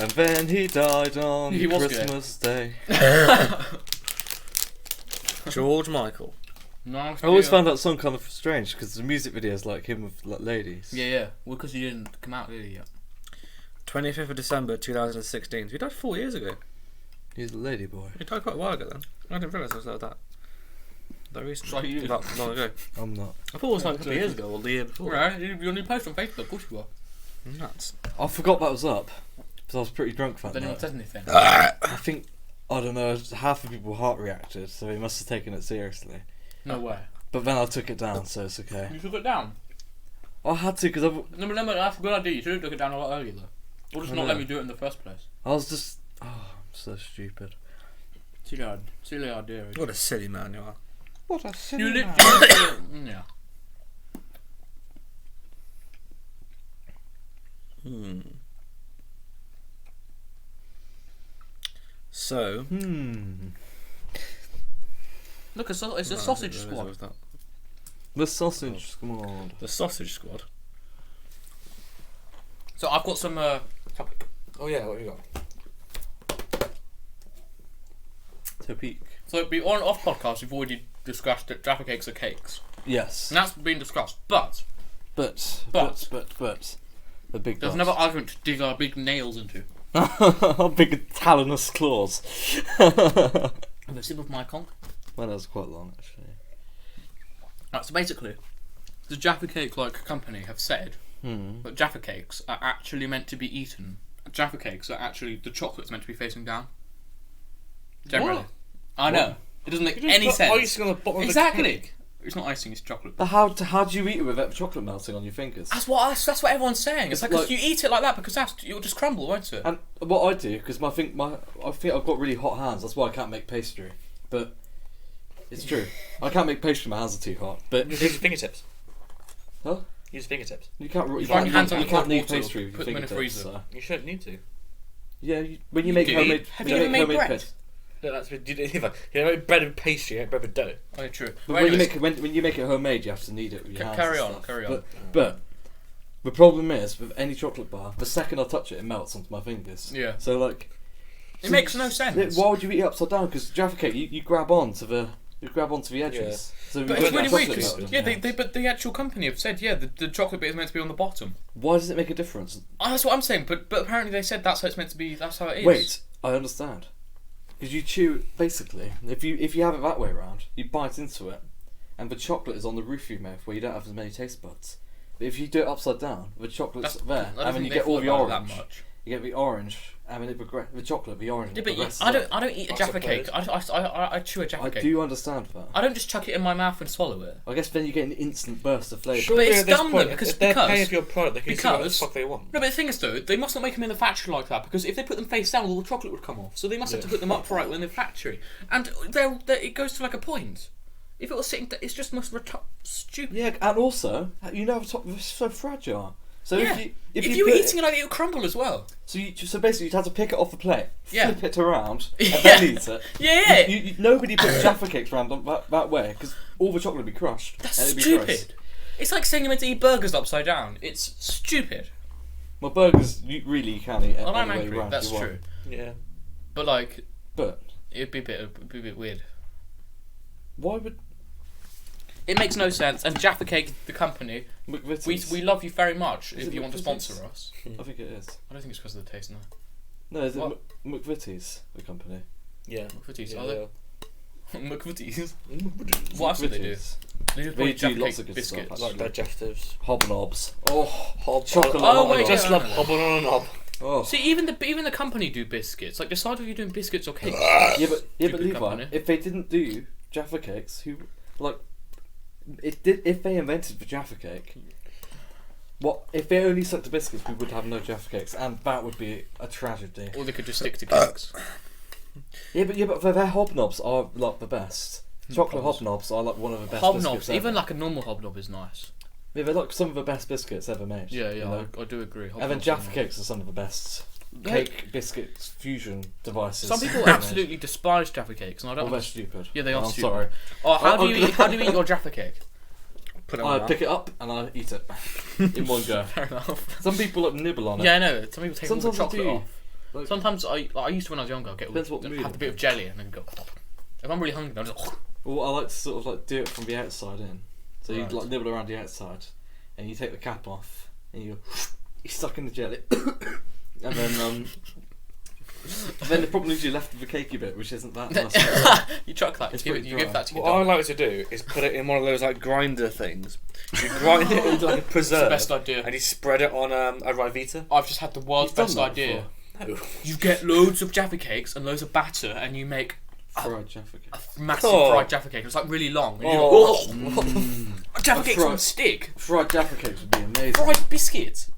And then he died on He was Christmas Day. George Michael. Nice. I always found that song kind of strange because the music video is like him with like ladies. Yeah. Well, because he didn't come out, did he? Yet? 25th of December 2016. He died 4 years ago. He's a lady boy. He died quite a while ago then. I didn't realise it was like that. That recently. Like you. That long ago. I'm not. I thought it was like a couple of years ago or the year before. Right, you're on your post on Facebook, of course you are. Nuts. I forgot that was up because I was pretty drunk that Then he night. says anything. I think, I don't know, half the people heart reacted, so he must have taken it seriously. No way. But then I took it down, so it's okay. You took it down? I had to because No, but that's a good idea. You should have took it down a lot earlier, though. Or just I not know. let me do it in the first place. I was just, I'm so stupid. Silly idea. What a silly man you are. What a You silly literally. Yeah. So, Look, it's a sausage squad. The sausage squad. The sausage squad. So I've got some topic. Oh yeah, what have you got? To peak. So on and off podcast, we've already discussed that Jaffa cakes are cakes, Yes. and that's been discussed. But But. The big there's another argument to dig our big nails into. big talonous claws. Have a sip of my conch. Well, that was quite long, actually. So basically, the Jaffa Cake company have said that Jaffa cakes are actually meant to be eaten. Jaffa cakes are actually the chocolate's meant to be facing down. Generally, What? I know it doesn't make any sense. Icing on the bottom Exactly. of the cake. It's not icing; it's chocolate. But how do you eat it with that chocolate melting on your fingers? That's what everyone's saying. It's like, 'cause you eat it like that because it'll just crumble, won't it? And what I do, because I think I've got really hot hands. That's why I can't make pastry. But it's true. I can't make pastry. My hands are too hot. But Use your fingertips. Huh? Use fingertips. You can't. You Find can't, your hands on you the can't hot knead water, pastry with your put them in a fingertips. freezer. So. You shouldn't need to. Yeah, when you make do. homemade. Have when you ever make made homemade bread? pastry- No, that's you don't bread with pastry, you don't bread with dough. Oh, yeah, true. But Well, when anyways, you make it homemade, you have to knead it with your hands. carry and on, stuff. carry on. But the problem is with any chocolate bar, the second I touch it, it melts onto my fingers. Yeah. So like, It makes no sense. Why would you eat it upside down? Because Jaffa cake, you grab onto the edges. So But you it's get really chocolate weird melting because on your hands. but the actual company have said the chocolate bit is meant to be on the bottom. Why does it make a difference? Oh, that's what I'm saying. But apparently they said that's how it's meant to be. That's how it is. Wait, I understand. Because you chew basically, if you have it that way around, you bite into it, and the chocolate is on the roof of your mouth where you don't have as many taste buds. But if you do it upside down, the chocolate's there, and then you get all the orange. You get the orange, and then the chocolate, the orange. Yeah, but progresses I up. don't eat a I Jaffa cake. suppose. I chew a Jaffa I cake. do understand that. I don't just chuck it in my mouth and swallow it. I guess then you get an instant burst of flavour. Surely it's at this dumb, point, though, because- if they're because- paying for your product, they can see what the because- fuck they want. No, but the thing is though, they must not make them in the factory like that because if they put them face down, all the chocolate would come off. So they must have to put them upright when they're factory, and it goes to like a point. If it was sitting, it's just stupid. Yeah, and also, you know, the top is so fragile. So Yeah. if you were put eating it like it would crumble as well. so basically you'd have to pick it off the plate, Yeah. flip it around, and Yeah. then eat it. Yeah. Nobody puts Jaffa cakes around that way because all the chocolate would be crushed. That's and it'd be gross. stupid. It's like saying you're meant to eat burgers upside down. It's stupid. Well, burgers you can't eat. Well, I'm any way angry. around That's you want. true. Yeah. But like, But it'd be a bit weird. why would It makes no sense. And Jaffa Cake, the company, McVitie's? we love you very much. Is If it you want to McVitie's? sponsor us, I think it is. I don't think it's because of the taste. No. No, is it What? McVitie's, the company? Yeah. McVitie's, Yeah, are they? yeah. McVitie's. What else do they do? McVitie's. They do They probably do Jaffa lots Cake of good stuff, biscuits. actually. Like digestives. Hobnobs. Oh, chocolate. Oh, wait, I just yeah, love I know. hobbling on a knob. Oh. See, even the company do biscuits. Like, decide if you're doing biscuits or cakes. Yeah, but Stupid Levi, company. if they didn't do Jaffa cakes, if they invented the Jaffa cake, if they only stuck to biscuits, we would have no Jaffa cakes, and that would be a tragedy. Or they could just stick to cakes. Yeah, but their hobnobs are like the best. Chocolate hobnobs are like one of the best Hobnobs, biscuits ever. even like a normal hobnob is nice. Yeah, they're like some of the best biscuits ever made. Yeah, you yeah, know? I do agree. And then Hobnobs Jaffa are nice. cakes are some of the best cake biscuits fusion devices. Some people ever made. absolutely despise Jaffa cakes, and I don't. Well, they're stupid. Yeah, they are I'm stupid. sorry. Oh, how do I'm you eat your Jaffa cake? Put it on I my pick it up and I eat it in one go. Fair enough. Some people nibble on it. Yeah, I know. Some people take all the Sometimes I chocolate do. off. Like- Sometimes I used to when I was younger. I'd get Depends what mood have I'm a bit of jelly and then go. If I'm really hungry, I'll just. Well, I like to sort of like do it from the outside in. So you Right. like nibble around the outside, and you take the cap off, and you suck in the jelly, and then the problem is you're left with the cakey bit, which isn't that nice. You chuck that. It's You pretty give dry. that to your What I dog. like to do is put it in one of those like grinder things. You grind it into like a preserve. It's the best idea. And you spread it on a Rivita. I've just had the world's You've done best that idea. No. You get loads of Jaffa cakes and loads of batter, and you make Fried Jaffa cake. a massive Oh. fried Jaffa cake. It's like really long. And you Oh. go, a Jaffa A cake's fried- on stick. Fried Jaffa cakes would be amazing. Fried biscuits.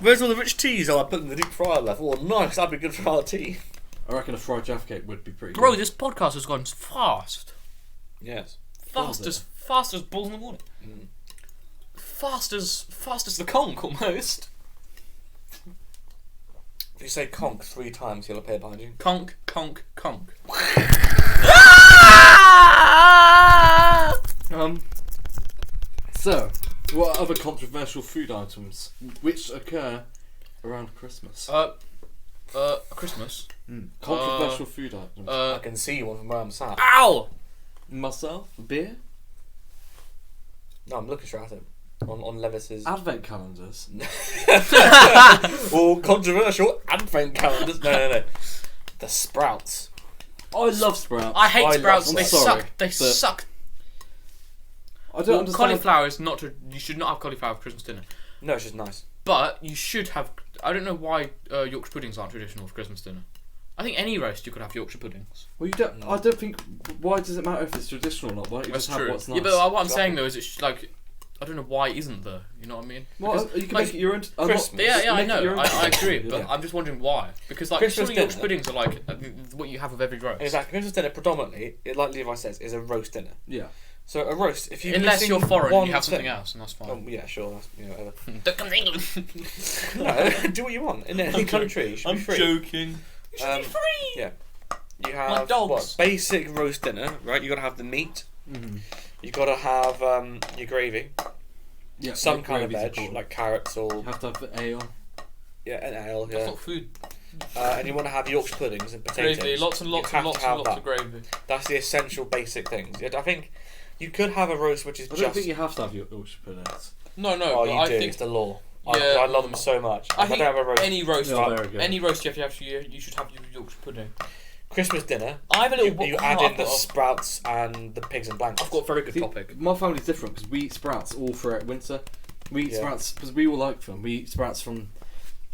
Where's all the rich teas I put in the deep fryer left? Oh, nice. That'd be good for our tea. I reckon a fried Jaffa cake would be pretty Bro, good. this podcast has gone fast. Yes. Fast as balls in the morning. Fast as the conch almost. If you say conk 3 times, he'll appear behind you. Conk, conk, conk. So, what other controversial food items which occur around Christmas? Christmas. Controversial food items. I can see one from where I'm sat. Ow! Myself, beer, No, I'm looking straight at him. On Levis's. advent calendars. Or controversial advent calendars. No. The Sprouts. I love sprouts. I hate I sprouts. love- They I'm sorry, suck. They but- suck. I don't Well, understand. cauliflower is not. You should not have cauliflower for Christmas dinner. No, it's just nice. But you should have. I don't know why Yorkshire puddings aren't traditional for Christmas dinner. I think any roast you could have Yorkshire puddings. Well, you don't. I don't think. Why does it matter if it's traditional or not? Why don't you That's just true. have what's nice? Yeah, but what I'm saying though is it's like I don't know why it isn't there. You know what I mean? Well, you can like, make it your own. Christmas. Yeah, I Make it know. your own I thing. agree, but Yeah. I'm just wondering why. Because like Christmas surely Yorkshire dinner- puddings are like what you have with every roast. Exactly. Christmas dinner predominantly, like Levi says, is a roast dinner. Yeah. So a roast, if you Unless you're foreign and you have something thing, else, and that's fine. Oh yeah, sure. That's, whatever. Don't come to England. No, do what you want in any country. You should be free. joking. You should be free. Yeah. You have dogs. what, basic roast dinner, right? You got to have the meat. Mm-hmm. You got to have your gravy. Yeah. Some like kind of gravy's veg, important. like carrots or You have to have the ale. an ale. That's Yeah. not food. And you want to have Yorkshire puddings and potatoes. Gravy, lots and lots You and have lots to have and lots that. of gravy. That's the essential basic things. I think you could have a roast which is I don't just. think you have to have your Yorkshire puddings. No, Oh, but you I do. think It's the law. Yeah. I love them so much. I If think don't have a roast. any roast, Yeah, very good. any roast you should have your Yorkshire pudding. Christmas dinner. I have a little. You add in the sprouts and the pigs and blankets. I've got a very good See, topic. My family's different because we eat sprouts all throughout winter. We eat Yeah. sprouts because we all like them. We eat sprouts from,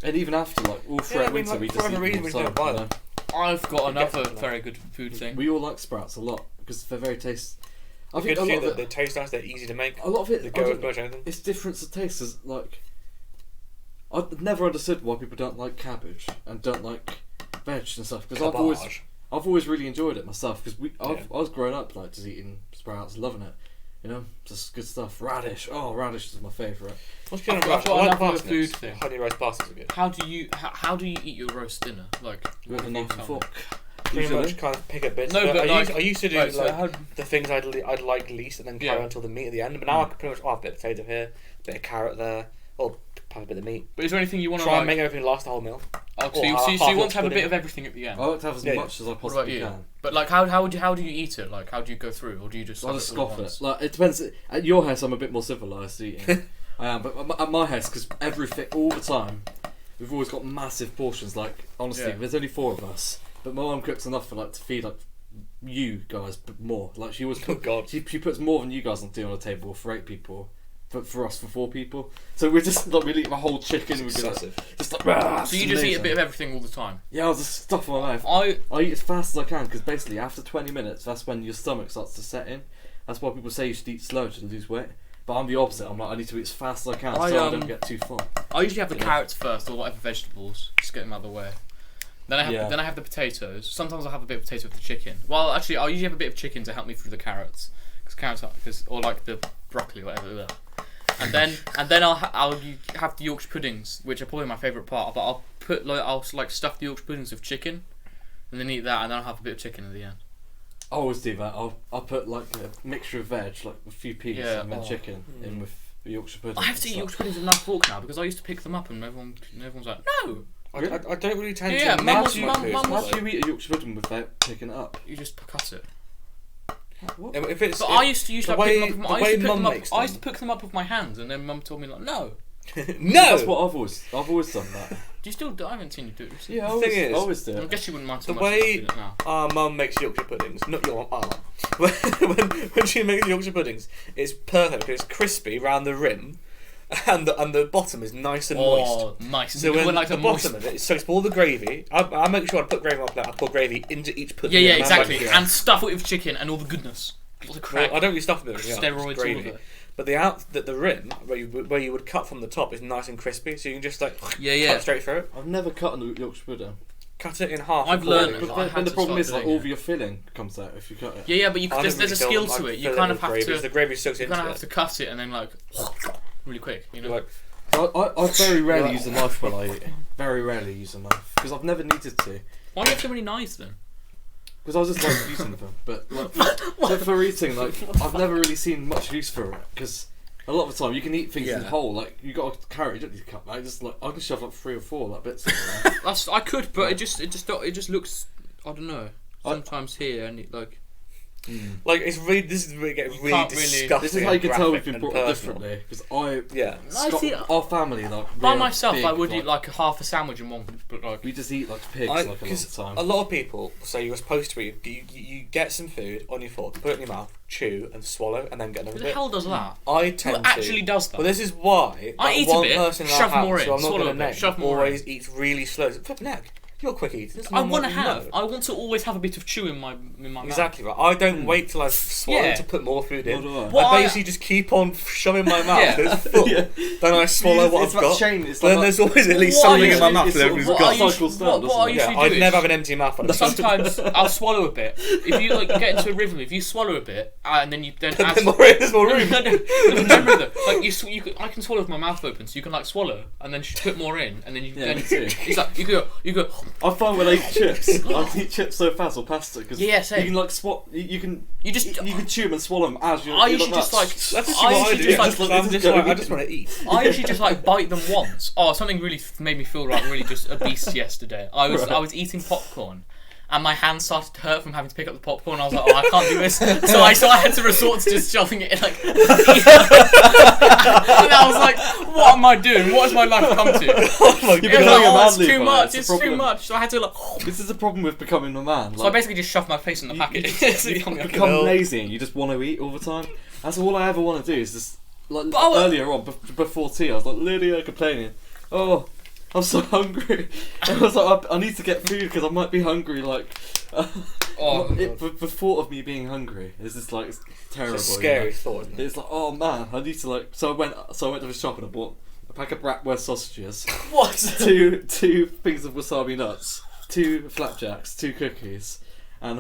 and even after like all throughout I mean, winter like, we for just whatever eat reason them we all don't the buy time, them. I've got We get another them. very good food thing. We all like sprouts a lot because they're very tasty. I think Good a lot shit, of they it. taste nice. They're easy to make. A lot of it. They I go don't- with much anything. It's difference of taste. Is like, I've never understood why people don't like cabbage and don't like veg and stuff. Because I've always really enjoyed it myself. Because I was growing up like just eating sprouts, loving it. You know, just good stuff. Radish. Oh, radish is my favourite. What's going on? I've got I like another parsnips. food thing. Honey roast parsnips are good. How do you eat your roast dinner? Like With a knife and fork. Pretty Usually. much kind of pick a bit. No, but I used to do right, so like how- the things I'd like least and then carry Yeah. on until the meat at the end. But now I can pretty much have a bit of potato here, a bit of carrot there, or have a bit of meat. But is there anything you want to Try like? and make everything last the whole meal. Oh, so or you half want to have a Yorkshire bit pudding. of everything at the end. I like to have as Yeah, much as I What about possibly you? can. But like, how do you eat it? Like, how do you go through, or do you just? I have just all at scoff once? it. Like it depends. At your house, I'm a bit more civilized eating. I am, but at my house, because everything all the time, we've always got massive portions. Like honestly, Yeah. there's only 4 of us, but my mum cooks enough for like to feed like you guys, but more. Like she always Oh God. she puts more than you guys on a table for 8 people. But for us, for 4 people, so we're just like we eat a whole chicken. We're gonna, Excessive. just like rah, So you it's just eat a amazing. bit of everything all the time. Yeah, I'll just stuff in my mouth. I eat as fast as I can because basically after 20 minutes, that's when your stomach starts to set in. That's why people say you should eat slow to lose weight. But I'm the opposite. I'm like I need to eat as fast as I can so I don't get too full. I usually have the Yeah. carrots first, or whatever vegetables. Just get them out of the way. Then I have the potatoes. Sometimes I have a bit of potato with the chicken. Well, actually, I usually have a bit of chicken to help me through the carrots, or like the broccoli, whatever. And then I'll have the Yorkshire puddings, which are probably my favourite part. But I'll stuff the Yorkshire puddings with chicken, and then eat that, and then I'll have a bit of chicken at the end. I always do that. I'll put like a mixture of veg, like a few peas Yeah, and then oh. chicken in with the Yorkshire pudding. I have to eat Yorkshire puddings with a knife and fork now because I used to pick them up and everyone's like, no, I don't really tend Yeah, to Mum match was- my Mum- food. Mum How was- do you eat a Yorkshire pudding without picking it up? you just cut it. What? If it's, But I used to the like way- pick them up. the I used way to pick Mum them up. makes I used to them. pick them up with my hands, and then Mum told me like, no. no. That's what I've always done that. Do you still do? I haven't seen you do it. Yeah, I The thing always is, do I it. guess you wouldn't mind so The much. way- if you did it now. Our mum makes Yorkshire puddings, not your mum. When she makes Yorkshire puddings, it's perfect because it's crispy round the rim, and the bottom is nice and moist. Oh, nice. So when like the bottom of it, so it's all the gravy. I make sure I put gravy on my plate. I pour gravy into each pudding. Yeah, and exactly. I'm like, And stuff it with chicken and all the goodness. All the Well, crack. I don't really stuff them with Steroids, all gravy. of it. But the rim where you would cut from the top is nice and crispy, so you can just like Yeah. cut straight through it. I've never cut a Yorkshire pudding. Cut it in half. I've and pour learned it in. it. But I then, had the to problem start is like doing all it. of your filling comes out if you cut it. Yeah, but I there's don't a really skill fill to them. it. I You fill kind it of with have gravy, to. so the gravy soaks You into kind of have it. to cut it and then like really quick. You know. Like, I very rarely use a knife when I eat. Very rarely use a knife because I've never needed to. Why do you have so many knives then? Because I just like using them, but like for eating, like I've never really seen much use for it. Because a lot of the time you can eat things in whole. Like you got a carrot, you don't need to cut that. Just like I can shove like 3 or 4 like bits. In there. I could, but it just looks. I don't know. Sometimes here and it, like. Like it's really, this is really getting really disgusting. This is how you can tell we've been brought up differently. Because our family like by myself, big, I would eat like half a sandwich in one. But like we just eat like pigs like a lot of the time. A lot of people say you're supposed to eat. You get some food on your fork, put it in your mouth, chew and swallow, and then get another bit. Who the hell does that? I tend Who actually does that? Well, this is why I eat one a bit, person in shove our more house, in, who I'm not going to name, shove more always in. eats really slow. Flipping heck. You're a quick eater. I want to have. I want to always have a bit of chew in my mouth. Exactly right. I don't wait till I've swallowed to put more food in. I basically just keep on shoving my mouth. It's full. Then I swallow what I've got. Then there's always at least something in my mouth that everyone's got. What I usually do I'd never have an empty mouth. Sometimes I'll swallow a bit. If you like get into a rhythm, if you swallow a bit and then you then add there's more room. Remember them. Like I can swallow with my mouth open, so you can like swallow and then put more in, and then you. It's like you go. I find when I eat chips, I eat chips so fast or pasta because you can like you can chew them and swallow them as you. I usually just like. I just want to eat. I usually just like bite them once. Oh, something really made me feel like really just a beast yesterday. I was eating popcorn. And my hand started to hurt from having to pick up the popcorn. I was like, oh, I can't do this. So I had to resort to just shoving it in, like. And I was like, what am I doing? What has my life come to? It's too much. It's too much. So I had to like. This is the problem with becoming a man. So I basically just shoved my face in the packet. You become lazy and you just want to eat all the time. That's all I ever want to do is just like earlier on before tea. I was like Lydia complaining, oh. I'm so hungry. I was like, I need to get food because I might be hungry. Like, the thought of me being hungry is just like it's terrible. It's a scary thought. Isn't it? It's like, oh man, I need to like. So I went to the shop and I bought a pack of Bratwurst sausages. What? two things of wasabi nuts, 2 flapjacks, 2 cookies, and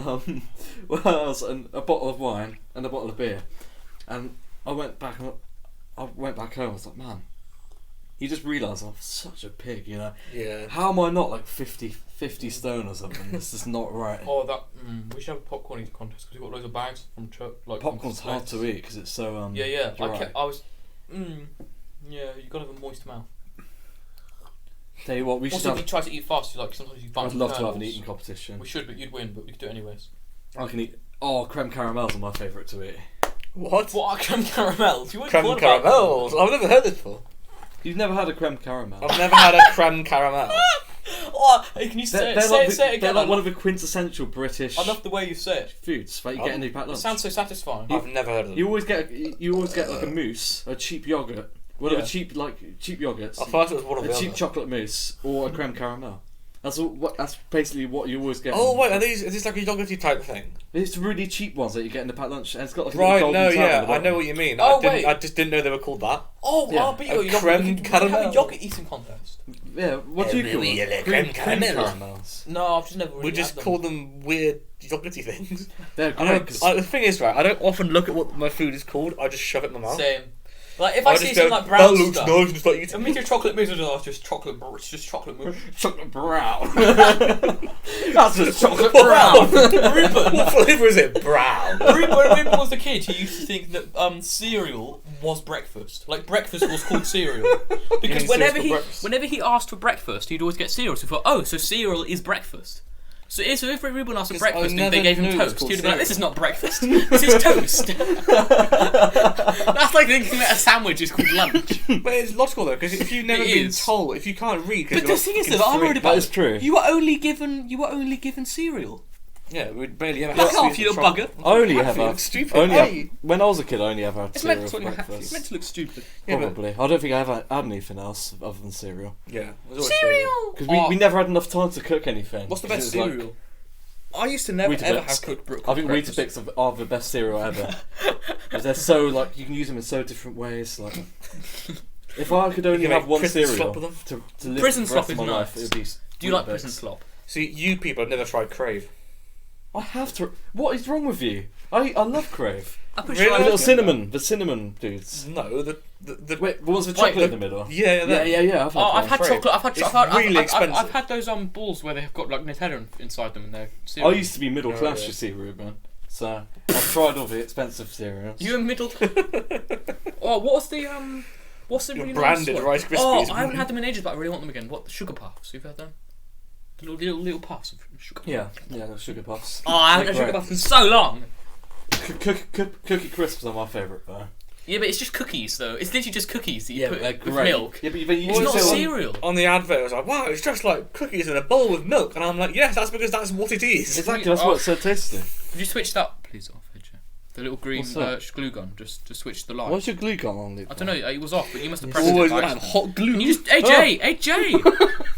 what else? And a bottle of wine and a bottle of beer. And I went back home. I was like, man. You just realise I'm such a pig, you know. Yeah. How am I not like 50 stone or something? This is not right. Oh, we should have a popcorn eating contest because we've got loads of bags from church. Like popcorn's hard to eat because it's so Yeah. dry. You gotta have a moist mouth. Tell you what, we should. Also, if you try to eat fast, sometimes you bite. I'd love to have an eating competition. We should, but you'd win. But we could do it anyways. I can eat. Oh, creme caramels are my favourite to eat. What? What are creme caramels? Creme caramels? I've never heard this before. You've never had a creme caramel? I've never had a creme caramel. Oh, hey, can you say it again? They're like one of the quintessential British. I love the way you say it. Foods that you get in the packed lunch. It sounds so satisfying. I've never heard of them. You always get like a mousse, a cheap yogurt, one of the cheap yogurts. I thought it was one of a cheap chocolate mousse or a creme caramel. That's basically what you always get. Oh wait, is this like a yogurty type thing? It's really cheap ones that you get in the packed lunch, and it's got like a golden tab I know what you mean. I just didn't know they were called that. But you creme caramel. Have a yogurt eating contest. Yeah, what do you call them? Creme caramels. No, I've just never. Really We just call them weird yogurty things. They're great. The thing is, right, I don't often look at what my food is called. I just shove it in my mouth. Same. Like if I see something like brown that looks stuff, nice, just like eating. I mean, your chocolate mousse is just chocolate. It's just chocolate mousse. Chocolate brown. That's just chocolate brown. Reuben, what flavour is it? Brown. When Reuben was a kid, he used to think that cereal was breakfast. Like breakfast was called cereal because whenever he asked for breakfast, he'd always get cereal. So he thought, so cereal is breakfast. So if Reuben asked for breakfast and they gave him toast, he'd be like, this is not breakfast, this is toast. That's like thinking that a sandwich is called lunch. But it's logical though, because if you've never been told, if you can't read... But the thing is that I'm worried about... That is true. You were only given cereal. Yeah, we'd barely ever Fuck off, you little bugger. When I was a kid, I only ever had cereal for breakfast. It's meant to look stupid. Probably. I don't think I ever had anything else other than cereal. Yeah. Cereal! Because we never had enough time to cook anything. What's the best cereal? I used to never ever have cooked breakfast. I think Weetabix are the best cereal ever. Because they're so, like, you can use them in so different ways. Like, if I could only have one cereal to live prison the rest slop of my is life, nice. it would be Do you like prison slop? See, you people have never tried Crave. I have to. What is wrong with you? I love Crave. I'm pretty Really? sure The I little like cinnamon, the cinnamon dudes. No, the Wait, what was the Like chocolate the- in the middle? yeah. Yeah. I've had Crave. chocolate. I've had. It's I've had, really expensive. I've had those balls where they've got like Nutella inside them and they're. I Cereal. used to be middle class, you see, Reuben. So I've tried all the expensive cereals. You a middle. Oh, what's the What's the Your really branded nice one? Rice Krispies. Oh, I haven't had them in ages, but I really want them again. What, the sugar puffs? You've had them? The little puffs of sugar. Yeah, the sugar puffs. Oh, I haven't had sugar puffs in so long. Cookie crisps are my favourite though. Yeah, but it's just cookies though. It's literally just cookies that you put they're with great. milk. Yeah, but you It's not it on? cereal. On the advert, I was like, wow, it's just like cookies in a bowl with milk. And I'm like, yes, that's because that's what it is. Exactly, that's why it's so tasty. Could you switch that, please, off, AJ? The little green What's that? glue gun, just to switch the light. What's your glue gun on, Luke? I don't know, it was off, but you must have pressed Always it. gonna by have accident. hot glue. Can you just, AJ,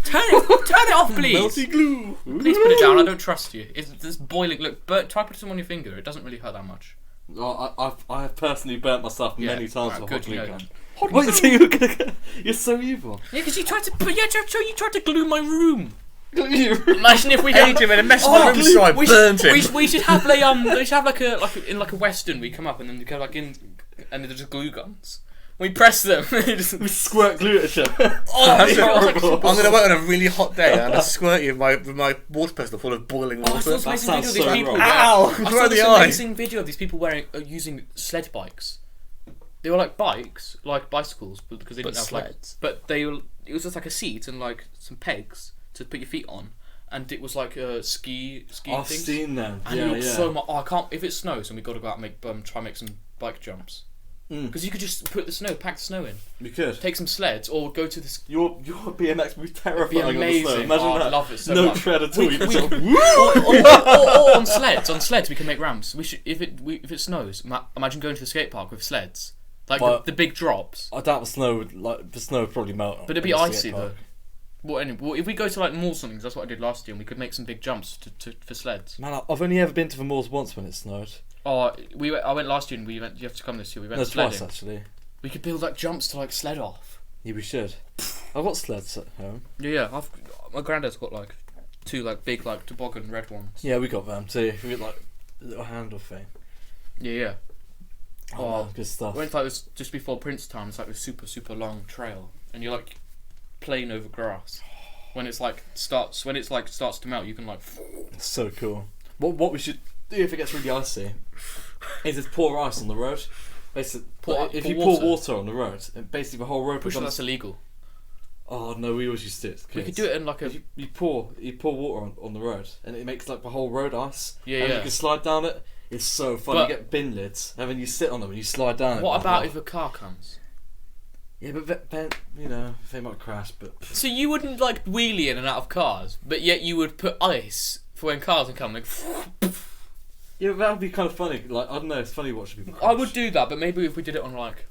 turn it off, please. Melty glue. Please put it down. I don't trust you. It's boiling. Look, try put some on your finger. It doesn't really hurt that much. Oh, I have personally burnt myself many times with a hot glue you know gun. that. Wait, so you're gonna you're so evil. Yeah, because you tried to. You tried to glue my room. Glue. Imagine if we had. Ate him in a mess of my room, so I burnt him. We should have we should have like a western. We come up and then we go like in, and there's just glue guns. We press them. We squirt glue at each other. I'm horrible. gonna wait on a really hot day and I'm gonna squirt you with my water pistol full of boiling I water. saw this That amazing sounds video of so these people. wrong. Ow! I Right saw in this the eye. amazing video of these people using sled bikes. They were like bikes, like bicycles, but because they didn't have sleds. But they were. It was just like a seat and like some pegs to put your feet on, and it was like a ski I've things. seen them. And Yeah, it looked yeah. so much. Oh, I can't. If it snows, and we got to go out and try and make some bike jumps. Because you could just pack the snow in, We could. take some sleds, or go to this. Your BMX would be terrifying It'd be on the snow. amazing. Imagine Oh, that. I'd love it so no much. tread at all. You just sort of, or on sleds we can make ramps. We should if it snows. Imagine going to the skate park with sleds, like But- the big drops. I doubt the snow would probably melt. But it'd be in the icy skate though. park. Well, anyway, if we go to like malls or something, 'cause that's what I did last year, and we could make some big jumps for sleds. Man, I've only ever been to the malls once when it snowed. Oh, I went last year, and we went. You have to come this year. We went No, sledding. twice actually. We could build like jumps to like sled off. Yeah, we should. I've got sleds at home. Yeah. My granddad's got like 2 like big like toboggan red ones. Yeah, we got them too. We got like a little handle thing. Yeah. Oh, good stuff. I went like this just before Princetown. It's like this super long trail, and you're like playing over grass. When it's like starts to melt, you can like. It's so cool. What we should do if it gets really icy is just pour ice on the road. Basically, if you pour water on the road, basically the whole road Pretty sure becomes. that's illegal. Oh no, we always used to do it. as We kids. could do it in like a. You pour water on the road, and it makes like the whole road ice. Yeah, and yeah. you can slide down it. It's so fun. But- You get bin lids, and then you sit on them and you slide down it. What about Oh. if a car comes? Yeah, but then they might crash. But So you wouldn't like wheelie in and out of cars, but yet you would put ice for when cars are coming. yeah, but that would be kind of funny. Like I don't know, it's funny watching people. Crash. I would do that, but maybe if we did it on like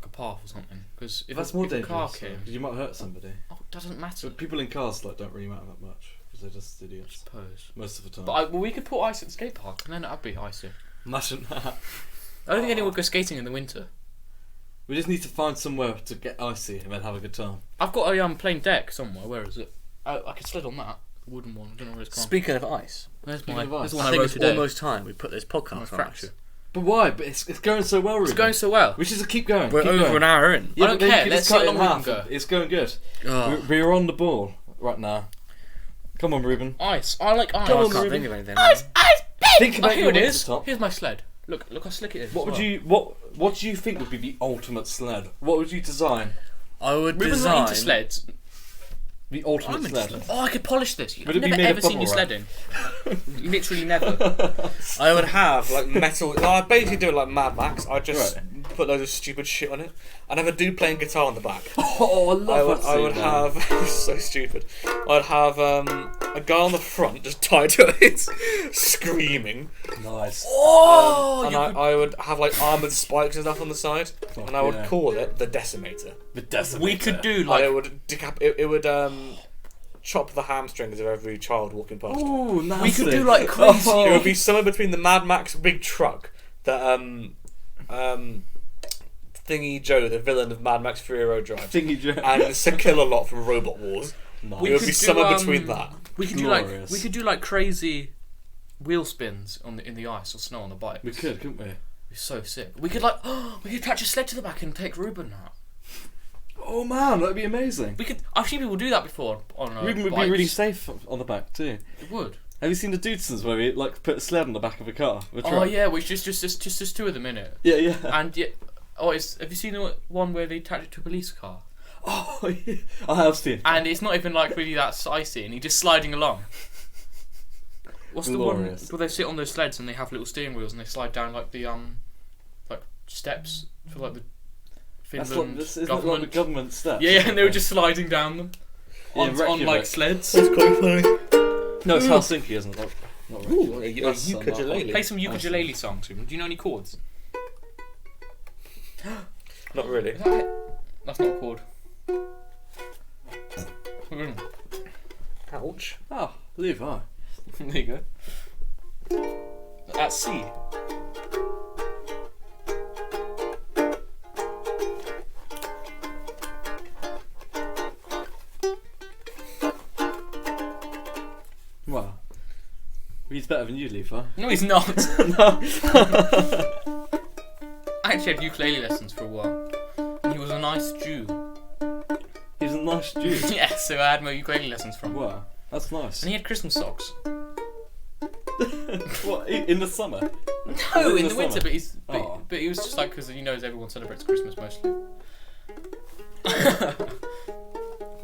a path or something, because if That's a, more if a dangerous car though, came, 'cause you might hurt somebody. oh, it doesn't matter. But people in cars like don't really matter that much because they're just I idiots suppose. most of the time. But we could put ice at the skate park, and then that'd be icy. Imagine that. I don't think anyone would go skating in the winter. We just need to find somewhere to get icy and then have a good time. I've got a plain deck somewhere. Where is it? I could sled on that. The wooden one. I don't know where it's gone. Speaking of ice, There's Speaking my. of ice. There's the one I I think wrote it's today. almost time we put this My podcast on. fracture. Actually. But why? But it's going so well, Ruben. It's going so well. We should just keep going. We're keep over going. an hour in. Yeah, I don't but then care, you can let's just cut see it how in long we half. can go. It's going good. Oh. We're on the ball right now. Come on, Ruben. Ice. I like ice. Come I on, can't Ruben. think of anything. Ice, Think Oh, about here your it way to is. the top. Here's my sled. Look how slick it is. What as would well. you what do you think would be the ultimate sled? What would you design? I would Ruben's not into design. sleds. The ultimate I'm sled. into Oh, I could polish this. Would I've it be never made of ever seen you bubble wrap? sledding. Literally never. I would have like metal. I basically do it like Mad Max. I just Right. put loads of stupid shit on it, and have a dude playing guitar on the back. Oh, I love that I would scene, man. have so stupid. I'd have a guy on the front just tied to it, screaming. Nice. Oh, And I would have like armored spikes and stuff on the side, and I would yeah. call it the Decimator. The decimator. we could do And like. it would it would chop the hamstrings of every child walking past. Ooh, nasty. We could do like crazy. Oh. It would be somewhere between the Mad Max big truck that Thingy Joe, the villain of Mad Max Fury Road Drive, Thingy Joe. and Sir Kill-A-Lot from Robot Wars. Nice. It would be somewhere between that. We could Glorious. do like crazy wheel spins in the ice or snow on the bike. We could, couldn't we? It'd be so sick. We could we could attach a sled to the back and take Reuben out. Oh man, that'd be amazing. I've seen people do that before on Reuben would bikes. be really safe on the back too. It would. Have you seen the Dudesons where we like put a sled on the back of a car? Oh yeah, which just two of them in it. Yeah. And have you seen the one where they attach it to a police car? Oh yeah, I have seen. And it's not even like really that icy, and he's just sliding along. What's Glorious. the one where they sit on those sleds and they have little steering wheels and they slide down like the like steps for like the Finland Isn't government? it like the government steps? Yeah, and they were just sliding down them on Reykjavik. like sleds. That's quite funny. No, it's Helsinki, isn't it? Not Reykjavik. Ooh, That's ukulele. Play some ukulele songs. Do you know any chords? Not really. Is that it? That's not a chord. Ouch. Oh, Levi. There you go. At C. Wow. He's better than you, Levi. No, he's not. No. I actually had ukulele lessons for a while. And he was a nice Jew. He's a nice dude. Yeah, so I had my ukulele lessons from him. Wow, that's nice. And he had Christmas socks. What, in the summer? No, in the the winter, summer? but he was just like, because he knows everyone celebrates Christmas mostly.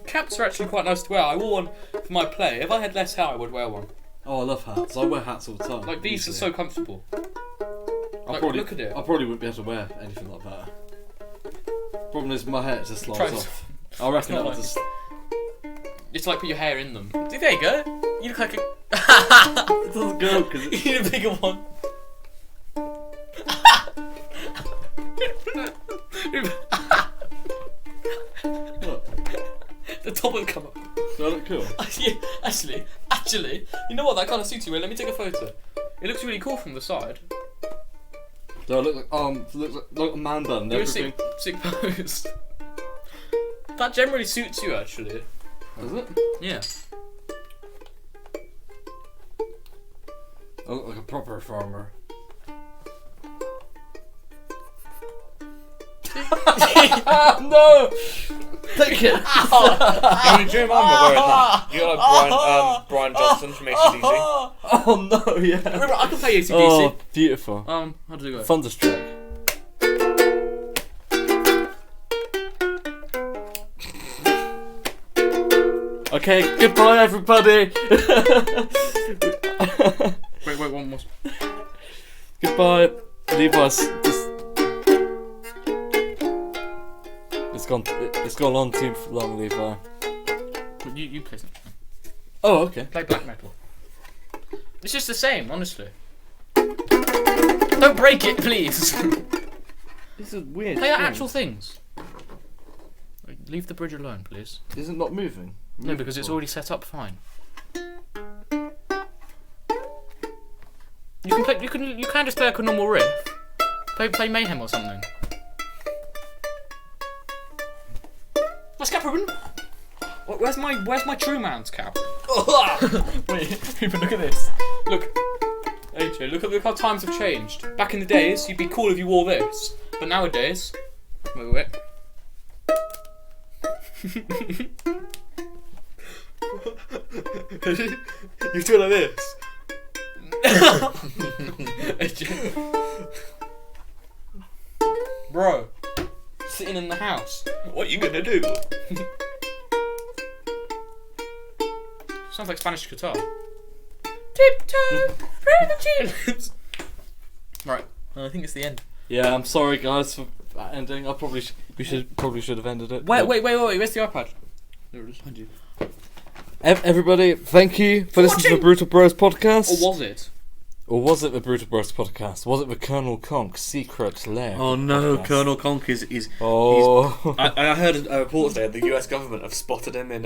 Caps are actually quite nice to wear. I wore one for my play. If I had less hair, I would wear one. Oh, I love hats. I wear hats all the time. Like, these usually. are so comfortable. Like, probably, look at it. I probably wouldn't be able to wear anything like that. Problem is, my hair just slides Try off. I reckon not I'll like just... It's like put your hair in them. There you go. You look like a... It doesn't go, because it's... You need a bigger one. What? The top will come up. Do I look cool? Yeah, actually, you know what? That kind of suits you. Wait, let me take a photo. It looks really cool from the side. Do I look like, look like a man bun and Do a everything? sick pose. That generally suits you, actually. Does it? Yeah. I look like a proper farmer. No! Take it! Do you remember wearing that? You got like Brian Johnson from ACDC? Oh no, yeah. Remember, I can play ACDC. Oh, beautiful. How does it go? Thunderstruck. Okay, goodbye everybody! Wait, one more. Goodbye, Levi's. It's gone on too long, Levi. You play something. Oh, okay. Play black metal. It's just the same, honestly. Don't break it, please. This is weird. Play actual things. Leave the bridge alone, please. Is it not moving? No, because it's already set up fine. You can play. You can just play like a normal riff. Play Mayhem or something. What's cap, Reuben? Where's my true man's cap? Wait, Reuben, look at this. Look, AJ, look how times have changed. Back in the days, you'd be cool if you wore this, but nowadays, wait. You do it like this. Bro, sitting in the house. What are you gonna do? Sounds like Spanish guitar. Tiptoe through the tulips. Right, I think it's the end. Yeah, I'm sorry guys for that ending. We should have ended it. Wait. Where's the iPad? There it is. Behind you. Everybody, thank you for listening to the Brutal Bros podcast. Or was it? Or was it the Brutal Bros podcast? Was it the Colonel Conk secret lair? Oh no, podcast? Colonel Conk is. Oh. I heard a report today. The US government have spotted him in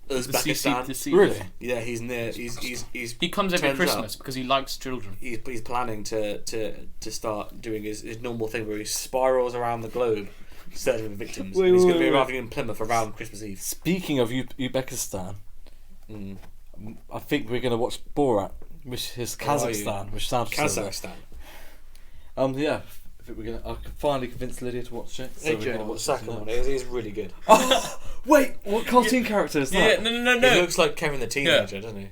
Uzbekistan. Really? Yeah, he's near. He's. He comes every turns Christmas out because he likes children. He's planning to start doing his normal thing where he spirals around the globe searching for victims. Wait, and he's going to wait, be wait. arriving in Plymouth around Christmas Eve. Speaking of Uzbekistan, I think we're going to watch Borat Which is Where are you? Kazakhstan, which sounds similar. Kazakhstan. Yeah. I think I can finally convince Lydia to watch it. So Hey, we're Joe, gonna the watch second it one tonight. is really good. Oh, wait, what cartoon character is that? Yeah, no. He looks like Kevin the Teenager, doesn't he?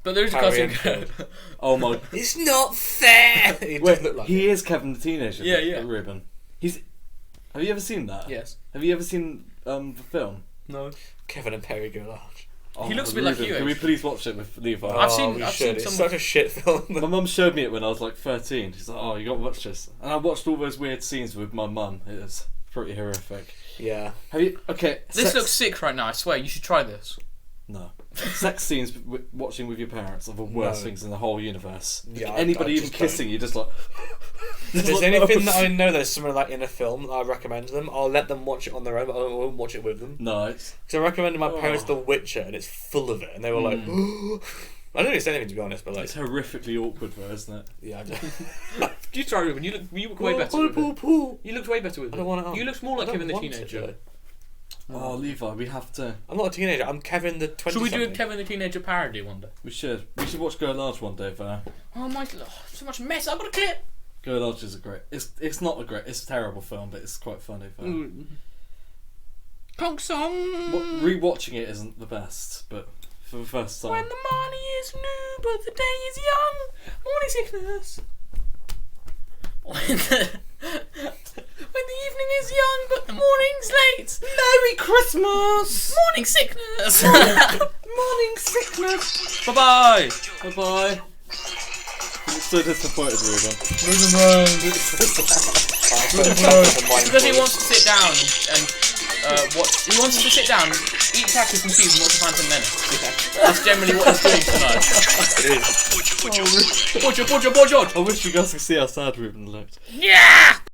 But there is a Harry cartoon Enfield. character. Oh my. It's not fair. He does look like He is Kevin the Teenager. Yeah. Reuben. He's. Have you ever seen that? Yes. Have you ever seen the film? No. Kevin and Perry go large. He looks a bit like you, Can we actually. please watch it with Levi? I've seen- we I've should. seen It's some- such a shit film. My mum showed me it when I was like 13. She's like, "Oh, you got to watch this," and I watched all those weird scenes with my mum. It was pretty horrific. Yeah. Have you? Okay. This looks sick right now, I swear. You should try this. No. Sex scenes watching with your parents are the worst No. things in the whole universe. Yeah, Anybody I even just kissing you, just like. If there's anything that I know that's similar like in a film that I recommend to them, I'll let them watch it on their own, but I won't watch it with them. Nice. Because I recommended my parents The Witcher, and it's full of it, and they were like, I don't really say anything to be honest, but like, It's horrifically awkward though, isn't it? yeah, I don't. You try, Ruben. You look way better with it. You looked way better with I it. don't want it on. You looked more like I don't Kevin the want Teenager. it. Oh, Levi, we have to. I'm not a teenager. I'm Kevin the 20. Should we do a Kevin the Teenager parody one day? We should. We should watch Go Large one day, though. Oh my, so much mess. I've got a clip. Go Large is a great. It's not a great. It's a terrible film, but it's quite funny. Though. Conk song. Rewatching it isn't the best, but for the first time. When the morning is new, but the day is young. Morning sickness. When the evening is young, but the morning's late. Merry Christmas! Morning sickness. Morning sickness! Bye bye. Bye bye. I'm so disappointed, Ruben. Because he wants to sit down and watch. He wants to sit down, eat crackers and cheese, and watch the Phantom Menace. That's generally what he's doing tonight. It is. Bojo. I wish you guys could see how sad Ruben looked. Yeah.